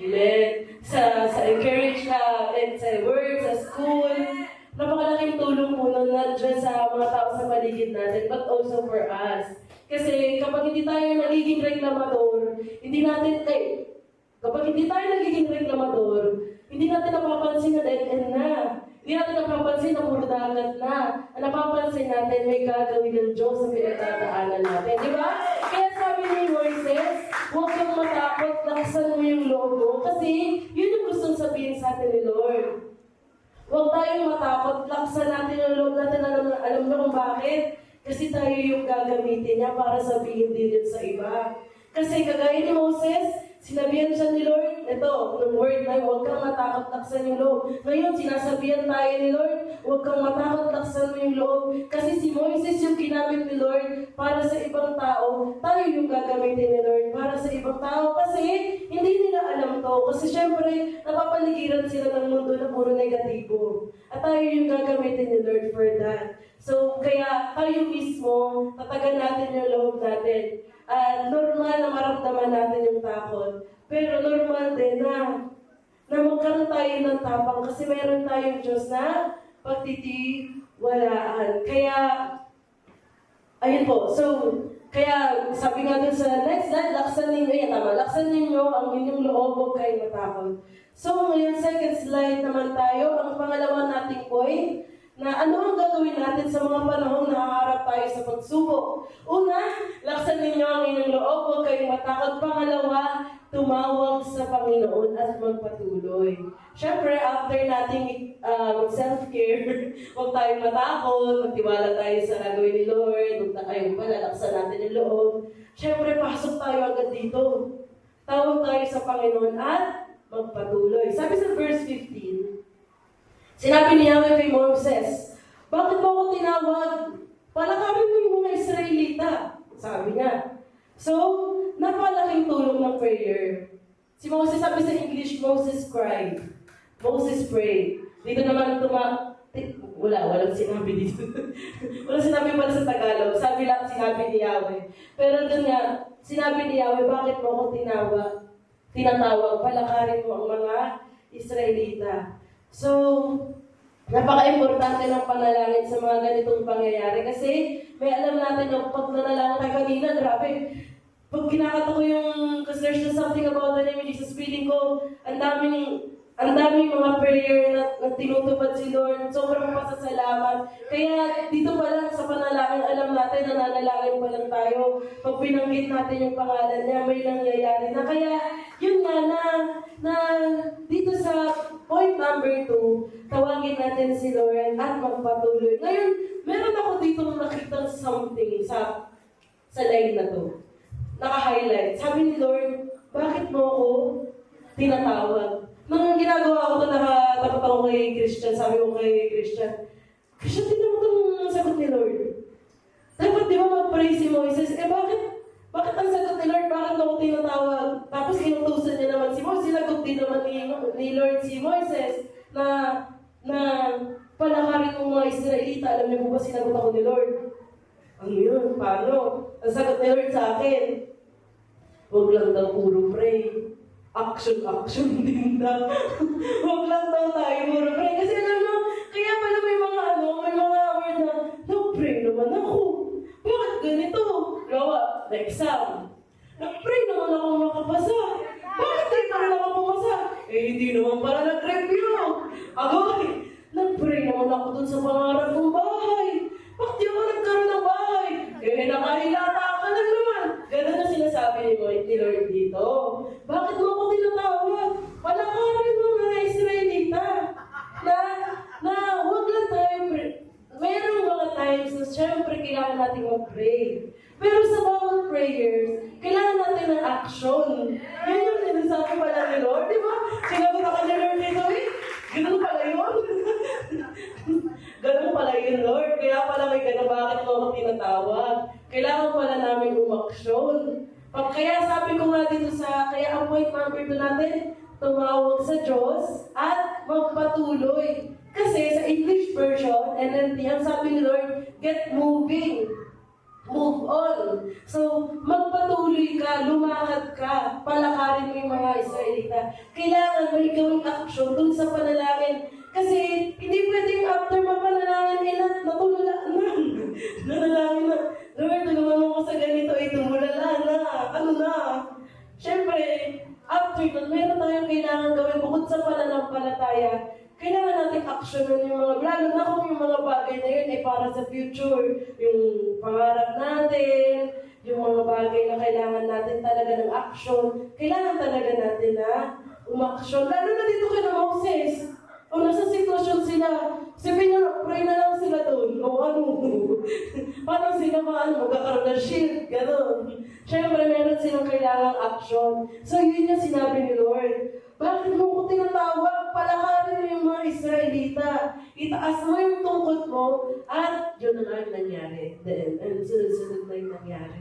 Amen. Sa encourage na, and sa work, sa school. napakalaking tulong po nun, not just sa mga tao sa paligid natin, but also for us. Kasi kapag hindi tayo nagiging reklamador, kapag hindi tayo nagiging reklamador, hindi natin napapansin na dead end na. Hindi natin napapansin na puro dagat na. Ang napapansin natin, may gagawin ng Diyos sa pinagdadaanan natin. Di ba? Kaya sabi ni Moises, huwag kang matakot, lakasan mo yung loob mo. Kasi yun yung gustong sabihin sa atin ni Lord. Huwag tayong matakot, lakasan natin yung loob natin. Alam mo kung bakit? Kasi tayo yung gagamitin niya para sabihin din yun sa iba. Kasi kagaya ni Moses, sinabihan siya ni Lord, ito, ng word na huwag kang matakot, laksan yung loob. Ngayon, sinasabihan tayo ni Lord, huwag kang matakot, laksan mo yung loob. Kasi si Moises yung ginamit ni Lord para sa ibang tao, tayo yung gagamitin ni Lord para sa ibang tao. Kasi hindi nila alam to. Kasi syempre, napapaligiran sila ng mundo na puro negatibo. At tayo yung gagamitin ni Lord for that. So, kaya tayo mismo, tatagan natin yung loob natin. Normal na maramdaman natin yung takot. Pero normal din na magkaroon tayo ng tapang kasi meron tayong Diyos na pagtitiwalaan. Kaya, ayun po. So, kaya sabi nga dun sa next slide, laksan ninyo, yan tama, laksan ninyo ang inyong loob, huwag kayong matakot. So, ngayon, second slide naman tayo. Ang pangalawa nating point, na ano ang gagawin natin sa mga panahong nakaharap tayo sa pagsubok. Una, laksan ninyo ang inyong loob, huwag kayong matakot. Pangalawa, tumawag sa Panginoon at magpatuloy. Siyempre, after nating self-care, huwag tayong matakot, magtiwala tayo sa gagawin ni Lord, huwag na kayong palalaksan natin yung loob. Siyempre, pasok tayo agad dito. Tawag tayo sa Panginoon at magpatuloy. Sabi sa verse 15, sinabi niya kay Moses, bakit mo ako tinawag? Palakarin mo yung mga Israelita. Sabi niya. So, napalaking tulong ng prayer. Si Moses, sabi sa English, Moses cried. Moses prayed. Dito naman walang sinabi dito. Walang sinabi pala sa Tagalog. Sabi lang, sinabi ni Yahweh. Pero doon nga, sinabi ni Yahweh, bakit mo ako tinatawag? Palakarin mo ang mga Israelita. So, napaka-importante ng panalangin sa mga ganitong pangyayari kasi may alam natin na pag nanalangin tayo kanina, grabe. Pag kinakata ko yung, because there's just something about the name of Jesus, feeling ko, ang daming mga prayer na tinutupad si Lord, sobrang pasasalamat. Kaya dito pa lang sa panalangin, alam natin na nanalangin pa lang tayo. Pag binanggit natin yung pangalan niya, may nangyayari na. Kaya yun nga na dito sa point number 2, tawagin natin si Lord at magpatuloy. Ngayon, meron ako dito nakitang something sa line na to. Naka-highlight. Sabi ni Lord, bakit mo ako tinatawag? Nung ginagawa ko ito, nakatakot ako kay Christian. Sabi ko kay Christian, tingnan mo itong sagot ni Lord. Dapat di ba mag-pray si Moises? Bakit ang sagot ni Lord? Bakit ako tinatawag? Tapos inutusan niya naman si Moises. Sinagot din naman ni Lord si Moises na palakarin mo mga Israelita. Alam niyo po ba sinagot ako ni Lord? Ano yun? Paano? Ang sagot ni Lord sa akin, huwag lang daw puro pray. Action din daw. Huwag lang daw tayo puro pray. Kasi alam mo, kaya pala may mga word na, nag-pray naman ako. Bakit ganito? Gawa, exam. Nag-pray naman ako makapasa. Bakit di pa rin ako pumasa? Hindi naman pala nag-review. Nag-pray naman ako dun sa pangarap kong bahay. Bakit di ako nagkaroon ng bahay? Nakahilata ka na naman. Ganun na sinasabi ni Lord dito. Bakit mo ako tinatawag? Palakarin mo mga Israelita. Na huwag lang tayo mayroong mga times na syempre kailangan natin mag-pray. Pero sa bawat prayers, kailangan natin ng action. Yan yung sinasabi pala ni Lord, di ba? Sinagot ako ni Lord dito ganun pala yun. Ganun pala yun, Lord. Kaya pala may ganun, bakit mo ako tinatawag? Kailangan pala namin umaksyon. Kaya sabi ko nga dito kaya ang point number 2 natin, tumawag sa Diyos at magpatuloy. Kasi sa English version, NLT, ang sabi ni Lord, get moving. move on. So, magpatuloy ka, lumakad ka, palakarin mo yung mga Israelita. Kailangan may gawing action dun sa panalangin. Kasi, hindi pwedeng after mapanalangin, natulala na. Nanalangin na, Lord, tulungan mo ko sa ganito, tumulala na. Ano na? Siyempre, after nun, meron tayong kailangan gawin bukod sa pananampalataya. Kailangan natin aksyonan yung mga, lalo na kung yung mga bagay na yun ay para sa future. Yung pangarap natin, yung mga bagay na kailangan natin talaga ng aksyon. Kailangan talaga natin na umaksyon. Lalo na dito kay na Moses. O nasa sitwasyon sila, sabihin nyo, pray na lang sila doon. O ano, parang sila magkakaroon ng shield, gano'n. Siyempre, meron silang kailangang action. So, yun yung sinabi ni Lord. Bakit mo ko tinatawag? Palakarin mo yung mga Israelita. Itaas mo yung tungkod mo. At yun na nga yung nangyari. Then, sunod-sunod na yung nangyari.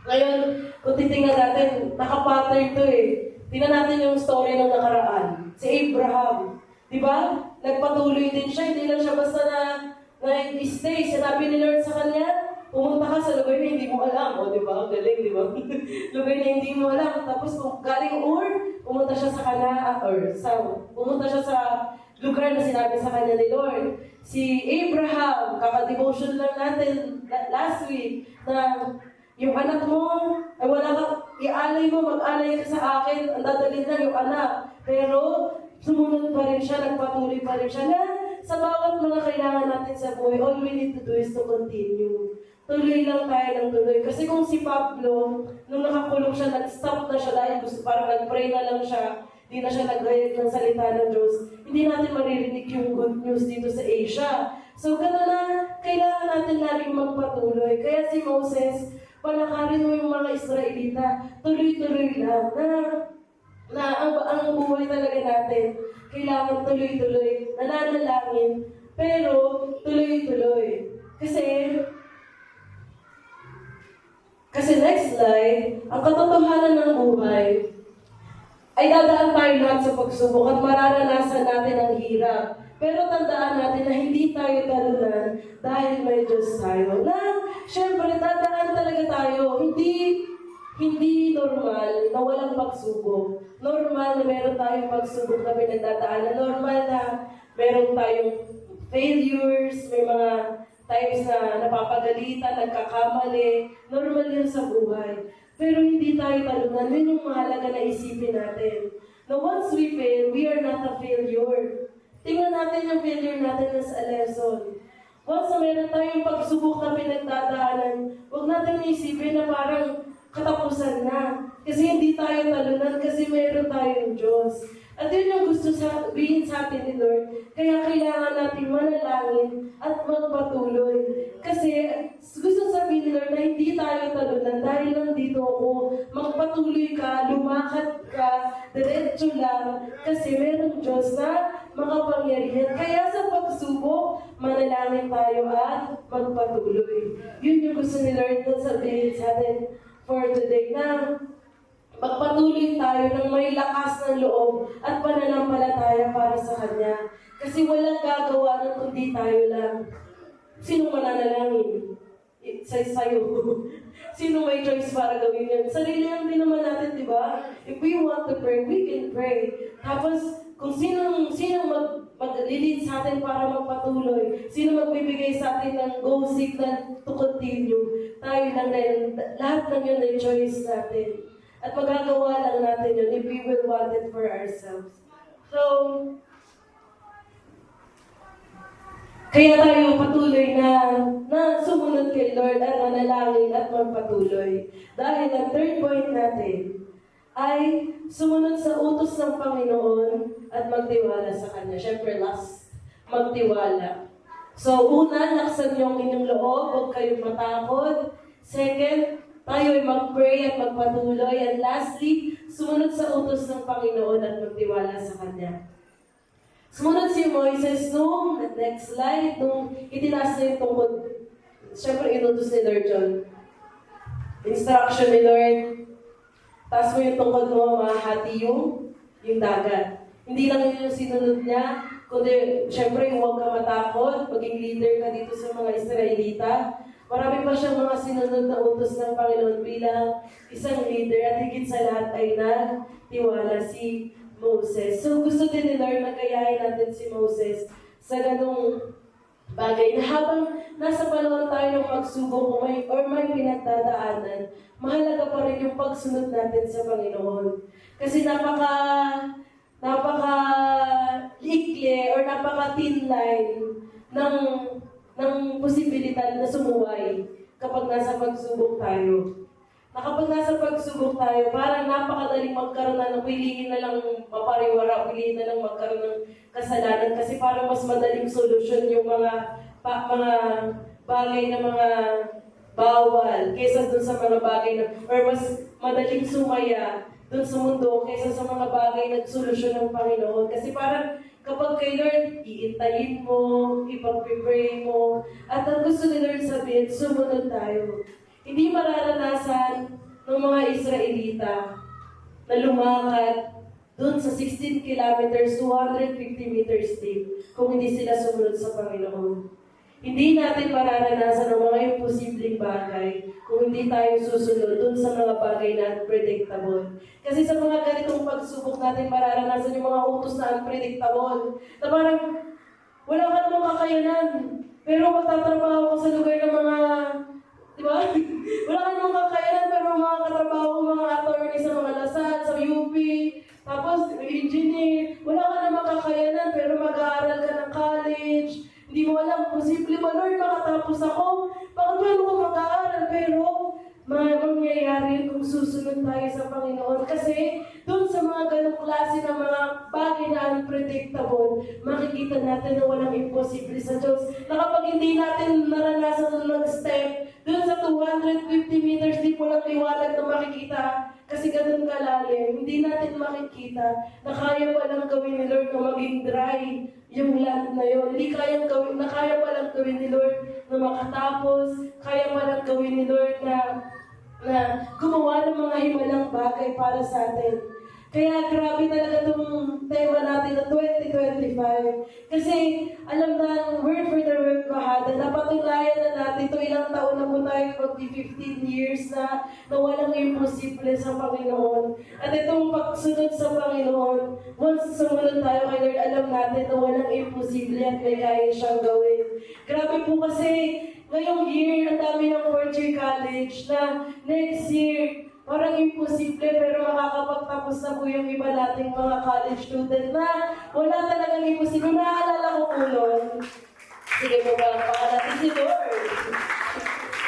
Ngayon, kung titingnan natin, nakapattern to eh. Tingnan natin yung story ng nakaraan. Si Abraham. Diba? Nagpatuloy din siya. Hindi lang siya basta na-stay. Sinabi ni Lord sa kanya, pumunta ka sa lugar na hindi mo alam. O, diba? Ang galing, diba? Lugar na hindi mo alam. Tapos kung galing Ur, pumunta siya sa pumunta siya sa lugar na sinabi sa kanya ni Lord. Si Abraham, kaka-devotion lang natin last week, na yung anak mo, ay wala ka, ialay mo, mag-alay ka sa akin, ang dadalhin lang yung anak. Pero, sumunod pa rin siya, nagpatuloy pa rin siya na sa bawat mga kailangan natin sa buhay, all we need to do is to continue. Tuloy lang tayo ng tuloy. Kasi kung si Pablo, nung nakakulong siya, nag-stop na siya dahil gusto, parang nag-pray na lang siya, hindi na siya nag-gayag ng salita ng Diyos, hindi natin maririnig yung good news dito sa Asia. So, gano'n na, kailangan natin laging magpatuloy. Kaya si Moses, palakarin mo yung mga Israelita, tuloy-tuloy lang, na ang buhay talaga natin, kailangan tuloy-tuloy, nananalangin, pero tuloy-tuloy. Kasi next slide, ang katotohanan ng buhay, ay dadaan tayo lahat sa pagsubok at mararanasan natin ang hirap. Pero tandaan natin na hindi tayo talunan dahil may Diyos tayo. Na, syempre, dadaan talaga tayo. Hindi normal na walang pagsubok. Normal na meron tayong pagsubok na pinagdadaanan. Normal na meron tayong failures, may mga times na napapagalitan, nagkakamali. Normal yun sa buhay. Pero hindi tayo talunan. Yun yung mahalaga na isipin natin. Now, once we fail, we are not a failure. Tingnan natin yung failure natin as a lesson. Once na meron tayong pagsubok na pinagdadaanan, huwag natin isipin na parang katapusan na. Kasi hindi tayo talunan, kasi meron tayong Diyos. At yun yung gusto sabihin sa atin ni Lord. Kaya kailangan natin manalangin at magpatuloy. Kasi gusto sabihin ni Lord na hindi tayo talunan dahil nandito ako. Magpatuloy ka, lumakad ka, diretso lang. Kasi meron Diyos na makapangyarihan. Kaya sa pagsubok, manalangin tayo at magpatuloy. Yun yung gusto ni Lord na sabihin sa atin for today na magpatuloy tayo ng may lakas ng loob at pananampalataya para sa Kanya. Kasi walang gagawa ng kundi tayo lang. Sino mananalangin? Sa'yo. Sino may choice para gawin yan? Sarili lang din naman natin, di ba? If we want to pray, we can pray. Tapos, kung sino mag-lead sa atin para magpatuloy, sino magbibigay sa atin ng go signal to continue, tayo lang din. Lahat ng yun ay choice natin. At magagawa lang natin yun if we will want it for ourselves. So, kaya tayo patuloy na sumunod kay Lord at manalangin at magpatuloy. Dahil ang third point natin ay sumunod sa utos ng Panginoon at magtiwala sa Kanya. Siyempre, last, magtiwala. So, una, laksan niyo ang inyong loob, huwag kayong matakot. Second, tayo ay mag-pray at magpatuloy. And lastly, sumunod sa utos ng Panginoon at magtiwala sa Kanya. Sumunod si Moises nung, next slide, nung itinaas na yung tungkod. Siyempre, inutos ni Lord John. Instruction ni Lord, taas mo yung tungkod mo, mahati yung dagat. Hindi lang yun yung sinunod niya, kundi, siyempre, huwag ka matakot, maging leader ka dito sa mga Israelita. Marami pa siyang mga sinunod na utos ng Panginoon bilang isang leader at higit sa lahat ay nagtiwala si Moses. So gusto din ni Lord na gayahin natin si Moses sa ganung bagay na habang nasa panahon tayo ng pagsubok or may pinagdadaanan, mahalaga pa rin yung pagsunod natin sa Panginoon. Kasi napaka likli or napaka thin line ng posibilidad na sumuway kapag nasa pagsubok tayo. Kapag nasa pagsubok tayo, parang napakadaling magkaroon ng piliin na lang mapariwara, piliin na lang magkaroon ng kasalanan kasi parang mas madaling solusyon yung mga bagay na mga bawal kaysa dun sa mga bagay na, or mas madaling sumaya dun sa mundo kaysa sa mga bagay na solusyon ng Panginoon. Kasi parang kapag kay Lord, iintayin mo, ipag-pray mo, at ang gusto ni Lord sabihin, sumunod tayo. Hindi mararanasan ng mga Israelita na lumakad doon sa 16 kilometers, 250 meters deep kung hindi sila sumunod sa Panginoon. Hindi natin mararanasan ang mga imposibleng bagay kung hindi tayo susunod doon sa mga bagay na unpredictable. Kasi sa mga ganitong pagsubok natin, mararanasan yung mga utos na unpredictable. Na parang wala ka namang kakayanan. Pero magtatrabaho ka sa lugar ng mga, di ba? Wala ka namang kakayanan, pero mga katrabaho, mga attorney sa mga Lasal, sa UP, tapos engineer, wala ka namang kakayanan, pero mag-aaral ka ng college. Hindi mo alam, posible ba, Lord, makatapos ako? Bakit ba ako mag-aaral? Pero, mangyayari kung susunod tayo sa Panginoon. Kasi, doon sa mga ganong klase ng mga bagay na unpredictable, makikita natin na walang imposible sa Diyos. Na kapag hindi natin naranasan mag-step, doon sa 250 meters, di po lang liwanag na makikita. Kasi ganun kalalim, hindi natin makikita na kaya palang gawin ni Lord na maging dry yung land na yun. Hindi kaya palang gawin ni Lord na makatapos, kaya palang gawin ni Lord na gumawa ng mga himalang bagay para sa atin. Kaya grabe talaga itong tema natin na 2025. Kasi alam na, word for the word bahada, napatunayan na natin ito ilang taon na po tayo, mag-15 years na walang imposible sa Panginoon. At itong pagsunod sa Panginoon, once sumunod tayo kay Lord, alam natin na walang imposible at may kaya siyang gawin. Grabe po kasi, ngayong year, ang dami ng fourth year college na next year, parang imposible pero makakapagtapos na po yung iba nating mga college student na wala talagang imposible. Naalala ko po nun. Sige po ba, natin si Lord.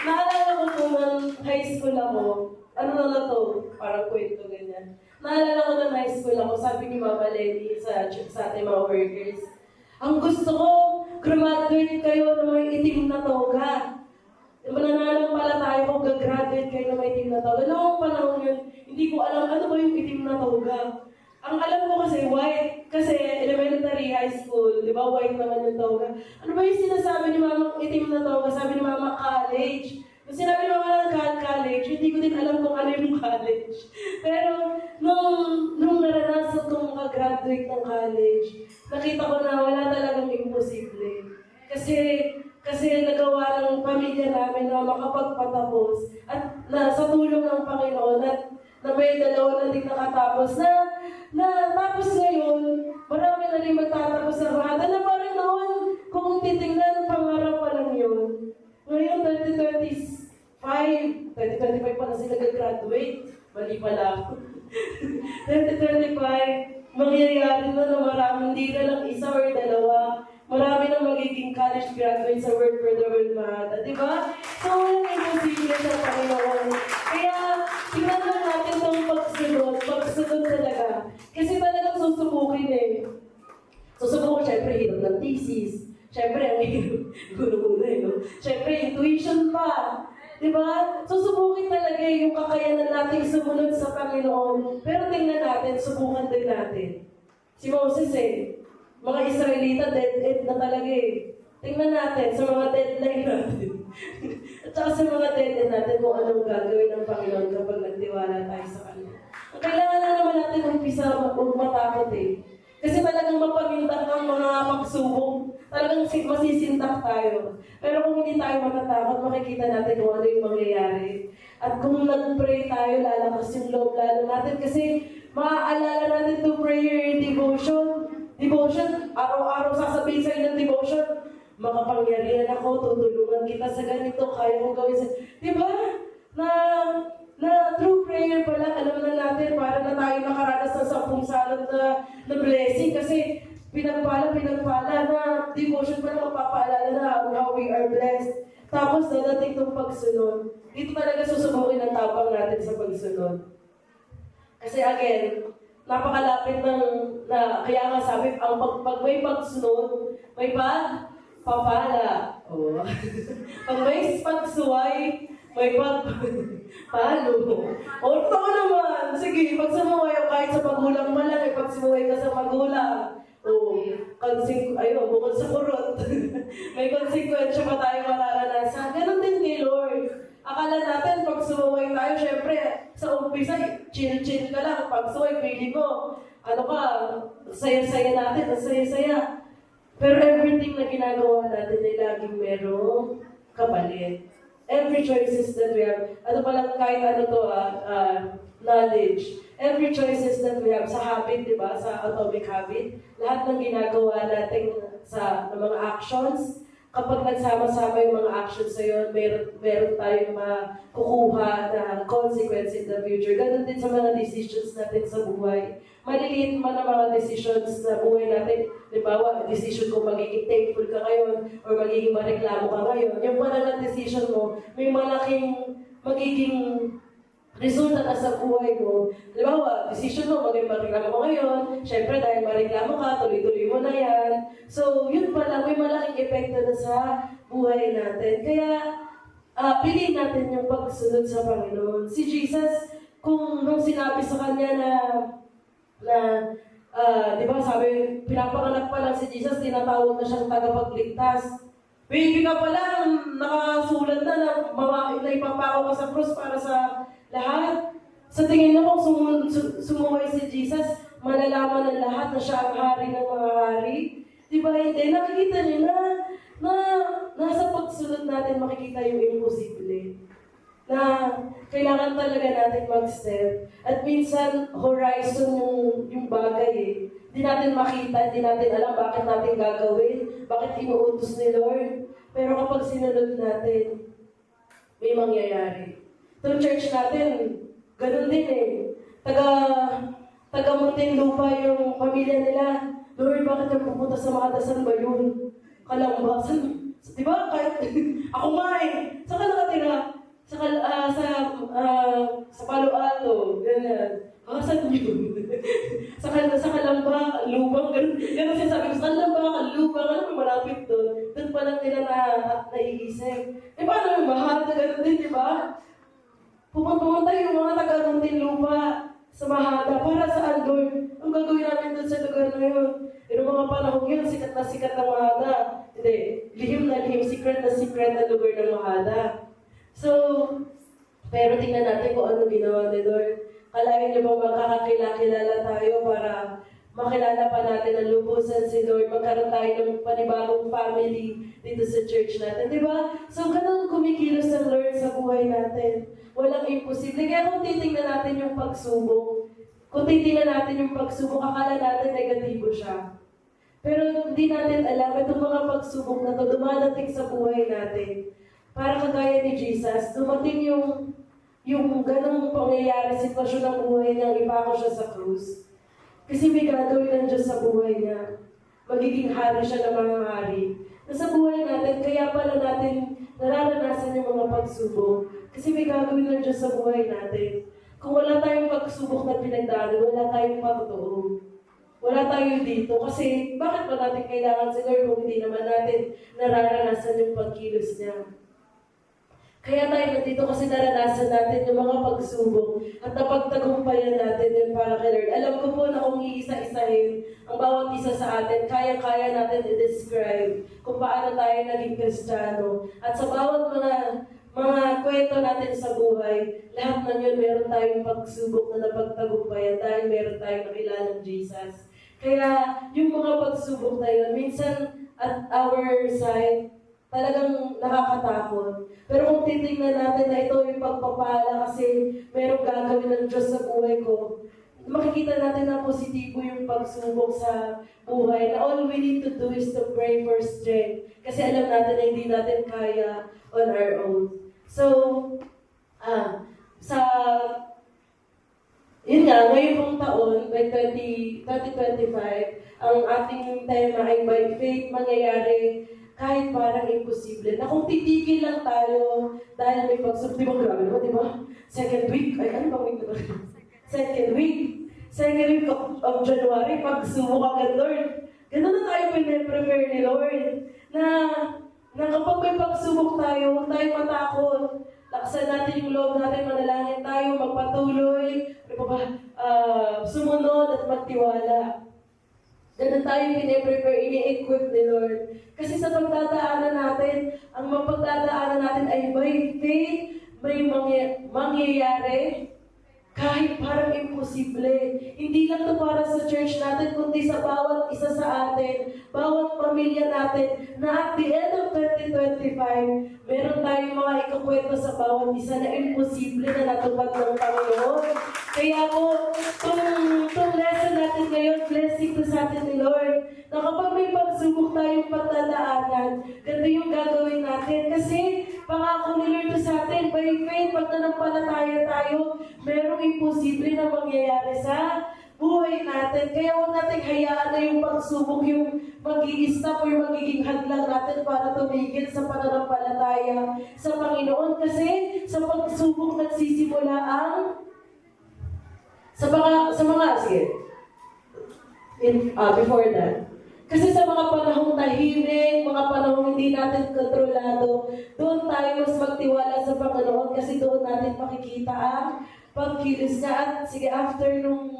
Naalala ko po nung high school ako. Ano na to? Parang kwento ganyan. Naalala ko nung high school ako, sabi ni Mama Lenny sa ating mga workers, ang gusto ko, graduate kayo na may itim na toga. Mananalang pala tayo kung gagraduate kayo na may itim na toga. Noong panahon yun, hindi ko alam ano ba yung itim na toga. Ang alam ko kasi white, kasi elementary, high school, di ba white naman yung toga. Ano ba yung sinasabi ni Mama itim na toga? Sabi ni Mama college. Kung sinabi ni Mama college, hindi ko din alam kung ano yung college. Pero nung naranasan kong makagraduate ng college, nakita ko na wala talagang imposible. Kasi nagawa ng pamilya namin na makapagpatapos at na sa tulong ng Panginoon at na may dalawa na din nakatapos na tapos ngayon, marami na rin magtatapos sa bahada na parang noon, kung titingnan, pangarap pa lang yun. Ngayon, 2025 pa na sila gagraduate. Mali pala ako. 2025, mangyayari na marami, hindi na lang isa or dalawa. Marami nang magiging college graduate sa Word for the World Mahada, di ba? So, walang imposible sa Panginoon. Kaya, tingnan lang natin itong pagsunod talaga. Kasi talagang susubukin eh. Susubukin, syempre, hirap ng thesis. Syempre, ang hirap, gulo-gulo eh, no? Syempre, intuition pa. Di ba? Susubukin talaga yung kakayanan natin sumunod sa Panginoon. Pero tingnan natin, subukan din natin. Si Moses eh, mga Israelita, dead-end na talaga eh. Tingnan natin sa mga deadline natin. At saka sa mga deadline natin kung anong gagawin ng Panginoon kapag nagtiwala tayo sa Kanya. Ang kailangan na naman natin umpisa matakot eh. Kasi talagang mapaminta ang mga pagsubok. Talagang talagang masisindak tayo. Pero kung hindi tayo matatakot, makikita natin kung ano yung mangyayari. At kung nag-pray tayo, lalakas yung loob lalo natin. Kasi maaalala natin to prayer devotion. Devotion, araw-araw sasabihin sa'yo ng devotion, makapangyarihan ako, tutulungan kita sa ganito, kaya ko gawin sa... Diba? Na through prayer pa lang, alam na natin, para na tayo nakaranas ng 10 salot na blessing. Kasi pinagpala na devotion pa lang mapapaalala na how we are blessed. Tapos dadating itong pagsunod. Dito talaga susubukin ang tapang natin sa pagsunod. Kasi again, napakalapit na kaya nga sabi, pag may pagsunod, may pagpapala. Oh. Pag may pagsuway, may pagpalo. O, totoo naman. Sige, pag sumuway, kahit sa magulang man lang, pag sumuway ka sa magulang, bukod sa kurot, may konsekwensya pa tayo mararanasan. Ganon din kay Lord. Akala natin, pag sumuway tayo, syempre, sa umpisa, chill-chill ka lang. Pag suway, pili mo, saya-saya natin, saya-saya. Pero everything na ginagawa natin ay laging merong kapalit. Every choices that we have, kahit knowledge. Every choices that we have sa habit, di ba? Sa atomic habit, lahat ng ginagawa natin sa mga actions, kapag nagsama-sama yung mga actions sa yun, meron tayong makukuha na consequence in the future. Ganun din sa mga decisions natin sa buhay. Maliliit man ang mga decisions sa buhay natin. Halimbawa, decision kung magiging thankful ka ngayon or magiging mareklamo ka ngayon. Yung pala ng decision mo, may malaking magiging resulta na sa buhay mo. Halimbawa, decision mo, maging mareklamo ka ngayon. Siyempre, dahil mareklamo ka, tuloy-tuloy mo na yan. So, yun pala, may malaking epekto na sa buhay natin. Kaya, piliin natin yung pagsunod sa Panginoon. Si Jesus, nung sinabi sa kanya di ba sabi, pinapanganak pa lang si Jesus, tinatawag na siyang tagapagligtas. Baby ka pa lang, nakasulat na ipapako ka sa cross para sa lahat. Sa tingin mo, kung sumuway si Jesus, malalaman ng lahat na siya ang hari ng mga hari. Di ba hindi? Nakikita niyo na nasa pagsunod natin makikita yung imposible. Na kailangan talaga natin mag-step. At minsan, horizon yung bagay eh. Hindi natin makita, hindi natin alam bakit natin gagawin, bakit inuutos ni Lord. Pero kapag sinunod natin, may mangyayari. Itong church natin, ganun din eh. Taga Muntinlupa yung pamilya nila. Lord, bakit ka pupunta sa mga dasan ba yun? Kalamba, di ba? Kahit, ako nga eh. Saan ka nakatira? Sa Palo Alto, ganyan. Saan yun? sa Kalamba, Lubang, ganun siya sabi ko, sa Kalamba, Lubang, ano may malapit doon? Doon pa lang nila naiisip. Paano yung Mahal? Ganun din, di ba? Pumunta yung mga taga-Muntinlupa sa Mahada. Para saan, Lord? Ang gagawin namin doon sa lugar na yun? Pero mga panahon yun, sikat na Mahada. Hindi, lihim na lihim, secret na lugar ng Mahada. So, pero tingnan natin kung ano ginawa ni Lord. Kalahin niyo bang magkakakilala tayo para makilala pa natin ang lubusan si Lord, magkaroon tayo ng panibagong family dito sa church natin, di ba? So, ganun kumikilos ang Lord sa buhay natin. Walang imposible. Kaya kung titingnan natin yung pagsubok, akala natin negatibo siya. Pero hindi natin alam, itong mga pagsubok na ito, dumadating sa buhay natin. Para kagaya ni Jesus, dumating yung ganong pangyayari, sitwasyon ng buhay niya, ipako siya sa krus. Kasi may gagawin ng Diyos sa buhay niya. Magiging hari siya ng mga hari. Nasa buhay natin, kaya pala natin nararanasan yung mga pagsubok. Kasi may gagawin ng Diyos sa buhay natin. Kung wala tayong pagsubok na pinagdaan, wala tayong pagtuo. Wala tayo dito. Kasi bakit ba natin kailangan si Lord kung hindi naman natin nararanasan yung pagkilos niya? Kaya tayo nandito kasi naranasan natin yung mga pagsubok at napagtagumpayan natin yun para kay Lord. Alam ko po na kung iisa-isahin ang bawat isa sa atin, kaya-kaya natin i-describe kung paano tayo naging Kristiyano. At sa bawat mga kwento natin sa buhay, lahat ng yun meron tayong pagsubok na napagtagumpayan dahil meron tayong nakilalang Jesus. Kaya yung mga pagsubok na yun, minsan at our side, talagang nakakatakot. Pero kung titingnan natin na ito yung pagpapala kasi merong gagawin ng Diyos sa buhay ko, makikita natin na positibo yung pagsubok sa buhay. Na all we need to do is to pray for strength. Kasi alam natin na hindi natin kaya on our own. So, yun nga, ngayong pong taon, by 2025, ang ating tema ay by faith mangyayari kahit parang imposible. Na kung titigil lang tayo dahil may pagsubok, di ba grabe naman, di ba? Second week, ay ano bang week na ba? Second week of January, pagsubok agad, Lord. Ganun na tayo pinaprepare ni Lord. Na kapag may pagsubok tayo, huwag tayong matakot. Laksan natin yung loob natin, manalangin tayo, magpatuloy, sumunod at magtiwala. Ganun tayo pinaprepare, ini-equip ni Lord. Kasi sa pagdadaanan natin, ang mapagdadaanan natin ay by faith, may mangyayari, kahit parang imposible. Hindi lang ito para sa church natin, kundi sa bawat isa sa atin, bawat pamilya natin, na at the end of 2025, meron tayong mga ikukwento sa bawat isa na imposible na natupad ng Panginoon. Kaya po, itong lesson natin ngayon, blessing to sa atin ni Lord, na kapag may pagsubok tayong pagdadaanan, ganito yung gagawin natin. Kasi pangako ni Lord to sa atin, by faith, pag nanampalataya tayo, merong imposible na mangyayari sa buhay natin. Kaya huwag natin hayaan na yung pagsubok yung mag-i-stop o yung magiging hadlang natin para tumigil sa pananampalataya sa Panginoon. Kasi sa pagsubok nagsisimula ang before that. Kasi sa mga panahong tahimik, mga panahong hindi natin kontrolado, doon tayo mas magtiwala sa Panginoon kasi doon natin makikita ang pagkilos niya. At sige, after nung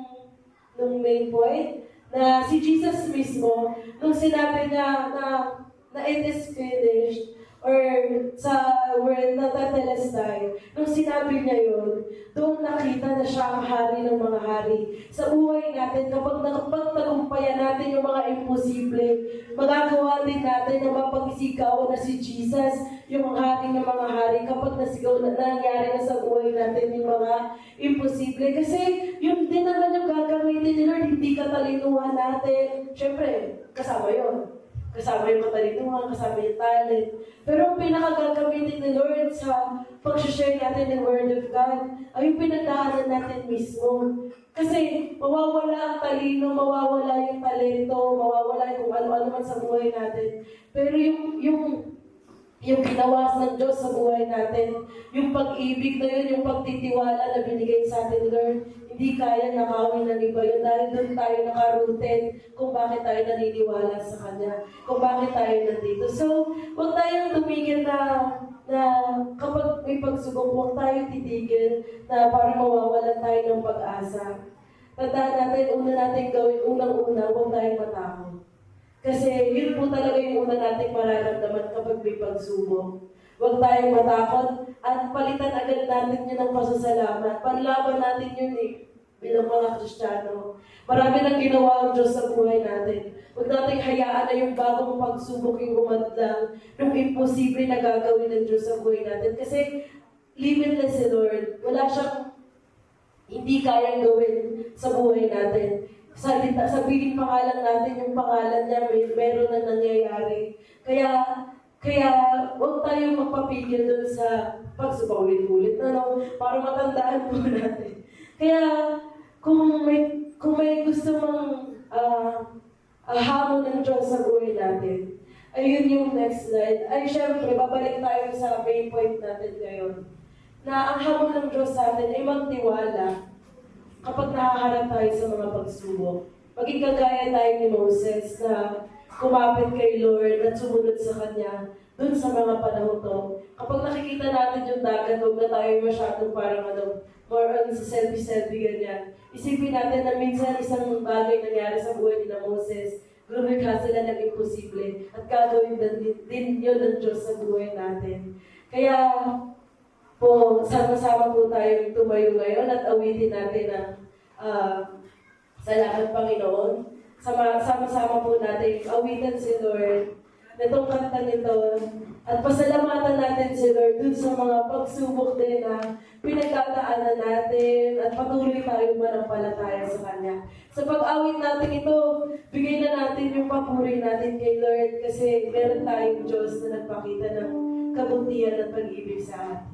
main point, na si Jesus mismo, nung sinabi niya na it is finished, or sa word na tatalastay, nung sinabi niya yun, doon nakita na siya ang hari ng mga hari. Sa buhay natin, kapag tagumpayan natin yung mga imposible, magagawa din natin na mapag-isigaw na si Jesus, yung hari ng mga hari, kapag nasigaw na nangyari na sa buhay natin yung mga imposible. Kasi yun din naman yung gagamitin ni Lord, hindi katalinuhan natin. Siyempre, kasama yun. Kasama yung katalinuhan, kasama yung talent. Pero ang pinakagagamitin ni Lord sa pag-share natin ng Word of God ay yung pinagdaanan natin mismo. Kasi mawawala ang talino, mawawala yung talento, mawawala yung kung ano-ano man sa buhay natin. Pero yung ginawa ng Diyos sa buhay natin, yung pag-ibig na yun, yung pagtitiwala na binigay sa atin, Lord, hindi kaya nakawin ng iba yun dahil doon tayo nakarutin kung bakit tayo naniniwala sa Kanya, kung bakit tayo nandito. So, huwag tayong tumigil na kapag may pagsubok, huwag tayong titigil na para mawawalan tayo ng pag-asa. Tandaan natin, unang-una, huwag tayong matakot. Kasi yun po talaga yung una nating mararamdaman kapag may pagsubok. Huwag tayong matakot at palitan agad natin yun ng pasasalamat. Panlaban natin yun bilang mga Kristiyano. Marami nang ginawa ang Diyos sa buhay natin. Huwag nating hayaan na yung bagong pagsubok yung humadlang, yung imposible na gagawin ng Diyos sa buhay natin. Kasi limitless si Lord. Wala siyang hindi kayang gawin sa buhay natin. Sabihin pangalan natin yung pangalan niya, meron na nangyayari. Kaya huwag tayong magpapigil doon sa pagsubok-ulit-ulit para matandaan po natin. Kaya kung may gusto mang hamon ng Diyos sa buhay natin, ayun yung next slide. Ay syempre, babalik tayo sa main point natin ngayon. Na ang hamon ng Diyos sa atin ay magtiwala kapag nakaharap tayo sa mga pagsubok. Maging kagaya tayo ni Moses na kumapit kay Lord at sumunod sa Kanya dun sa mga panahon to. Kapag nakikita natin yung dagat, huwag na tayo masyadong parang more on sa selfie-selfie ganyan. Isipin natin na minsan isang bagay nangyari sa buhay ni Moses, lumikha sila ng imposible at gagawin din yun ng Diyos sa buhay natin. Kaya po, sama-sama po tayong tumayo ngayon at awitin natin ang salamat Panginoon. Sama-sama po natin awitan si Lord nitong kanta nito. At pasalamatan natin si Lord dun sa mga pagsubok din na pinagtataanan natin at patuloy tayong manampalataya sa Kanya. Sa pag-awit natin ito, bigay na natin yung papuri natin kay Lord kasi meron tayong Diyos na nagpakita ng kabutihan at pag-ibig sa atin.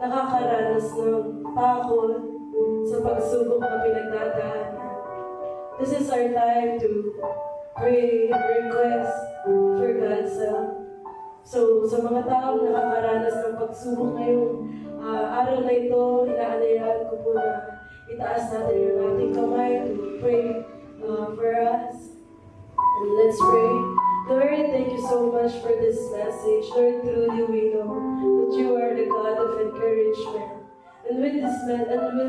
nakakaranas ng takot sa pagsubok na pinagdadaanan. This is our time to pray and request for God's help. So, sa mga taong nakakaranas ng pagsubok ngayong araw na ito, inaalayan ko po na itaas natin yung ating kamay to pray for us. And let's pray. Lord, thank you so much for this message. Lord, through you we know that you are the God of encouragement. And with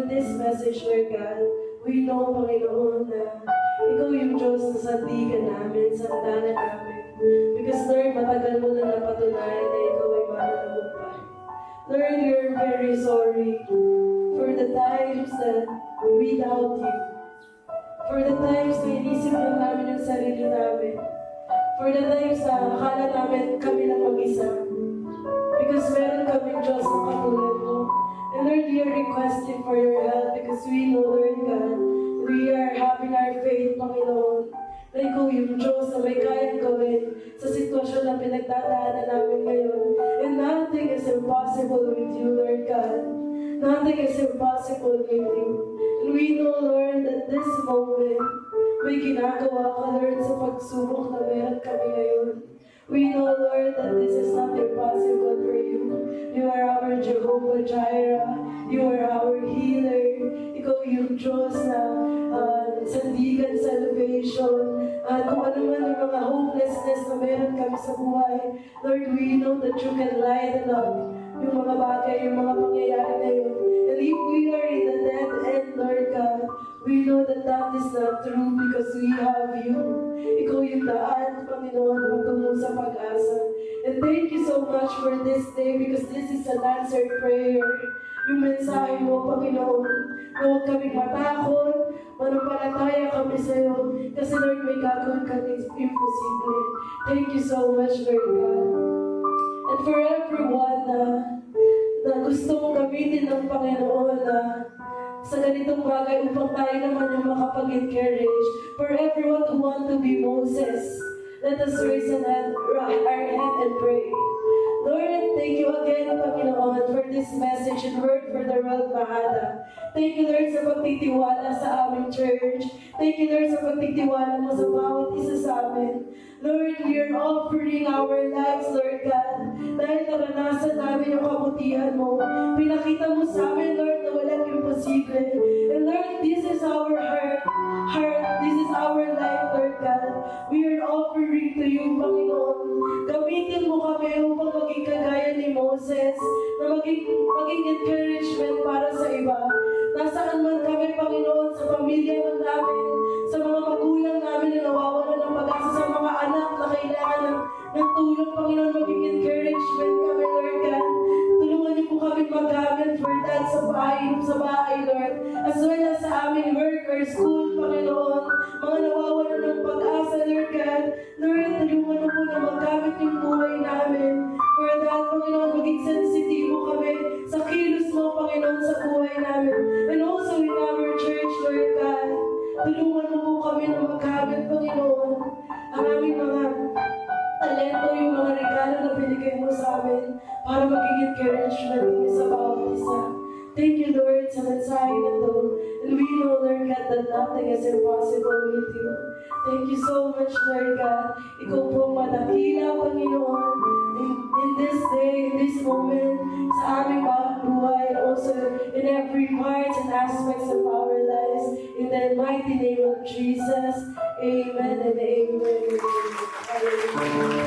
this message, Lord God, we know, Panginoon, na Ikaw yung Diyos na sandigan namin, sandanan namin. Because Lord, matagal mo na napatunayan na Ikaw ay mananagumpay. Lord, we are very sorry for the times that we doubt you. For the times na inisip lang namin yung sarili namin. For the times na akala namin kami lang mag-isa. Because meron kaming Diyos na katulad mo. And Lord, we are requesting for your help because we know, Lord God, we are having our faith, Panginoon, na Ikaw yung Diyos na may kayang gawin sa sitwasyon na pinagdadaanan namin ngayon. And nothing is impossible with you, Lord God. Nothing is impossible with you. And we know, Lord, that this moment, may ginagawa ka, Lord, sa pagsubok na meron kami ngayon. We know, Lord, that this is not impossible for you. You are our Jehovah Jireh. You are our healer. Ikaw yung Diyos na sandigan salvation. Kung ano man yung mga hopelessness na meron kami sa buhay, Lord, we know that you can lighten up yung mga bagay, yung mga pangyayari na yun. And if we are in the dead end, Lord God, we know that that is not true because we have you. Ikaw yung daan, Panginoon, patungo sa pag-asa. And thank you so much for this day because this is an answered prayer. Yung mensahe mo, Panginoon, na huwag kaming matakot, Manampalataya kami sa'yo. Kasi Lord, may gagawin kami imposible. Thank you so much, Lord God. And for everyone na gusto mong gamitin ng Panginoon sa ganitong bagay upang tayo naman yung makapag-encourage. For everyone who want to be Moses, let us raise our hand and pray. Lord, thank you again, Panginoon, for this message and word for the world, Mahada. Thank you, Lord, sa pagtitiwala sa aming church. Thank you, Lord, sa pagtitiwala mo sa bawat isa sa amin. Lord, we are offering our lives, Lord God, dahil naranasan namin yung kabutihan mo. Pinakita mo sa amin, Lord, na walang imposible. And Lord, this is our heart. This is our life, Lord God. We are offering to you, Panginoon. Gamitin mo kami upang maging kagaya ni Moses, na maging encouragement para sa iba. Nasaan man kami, Panginoon, sa pamilya man namin, sa mga magulang namin na nawawalan ng pag-asa, sa mga anak na kailangan ng tulong, Panginoon, maging encouragement kami, Lord God. Tulungan niyo po kami magamit for that sa bahay, Lord. As well as sa aming work or school, Panginoon. Mga nawawalan ng pag-asa, Lord God. Lord, tulungan niyo po na magamit yung buhay namin. For that, Panginoon, maging sensitibo kami sa kilos mo, Panginoon, sa buhay namin. And also in our church, Lord God. Tulungan mo po kami na magamit, Panginoon, ang aming mga talento, yung mga regalo na binigay mo sa amin para maging encouragement din sa bawat isa. Thank you, Lord, sa mensahe na to. And we know, Lord God, that nothing is impossible with you. Thank you so much, Lord God. Ikaw po madakila, Panginoon, in this day, in this moment, sa aming bawat buhay, and also in every part and aspects of our lives. In the mighty name of Jesus, amen and amen. Hallelujah.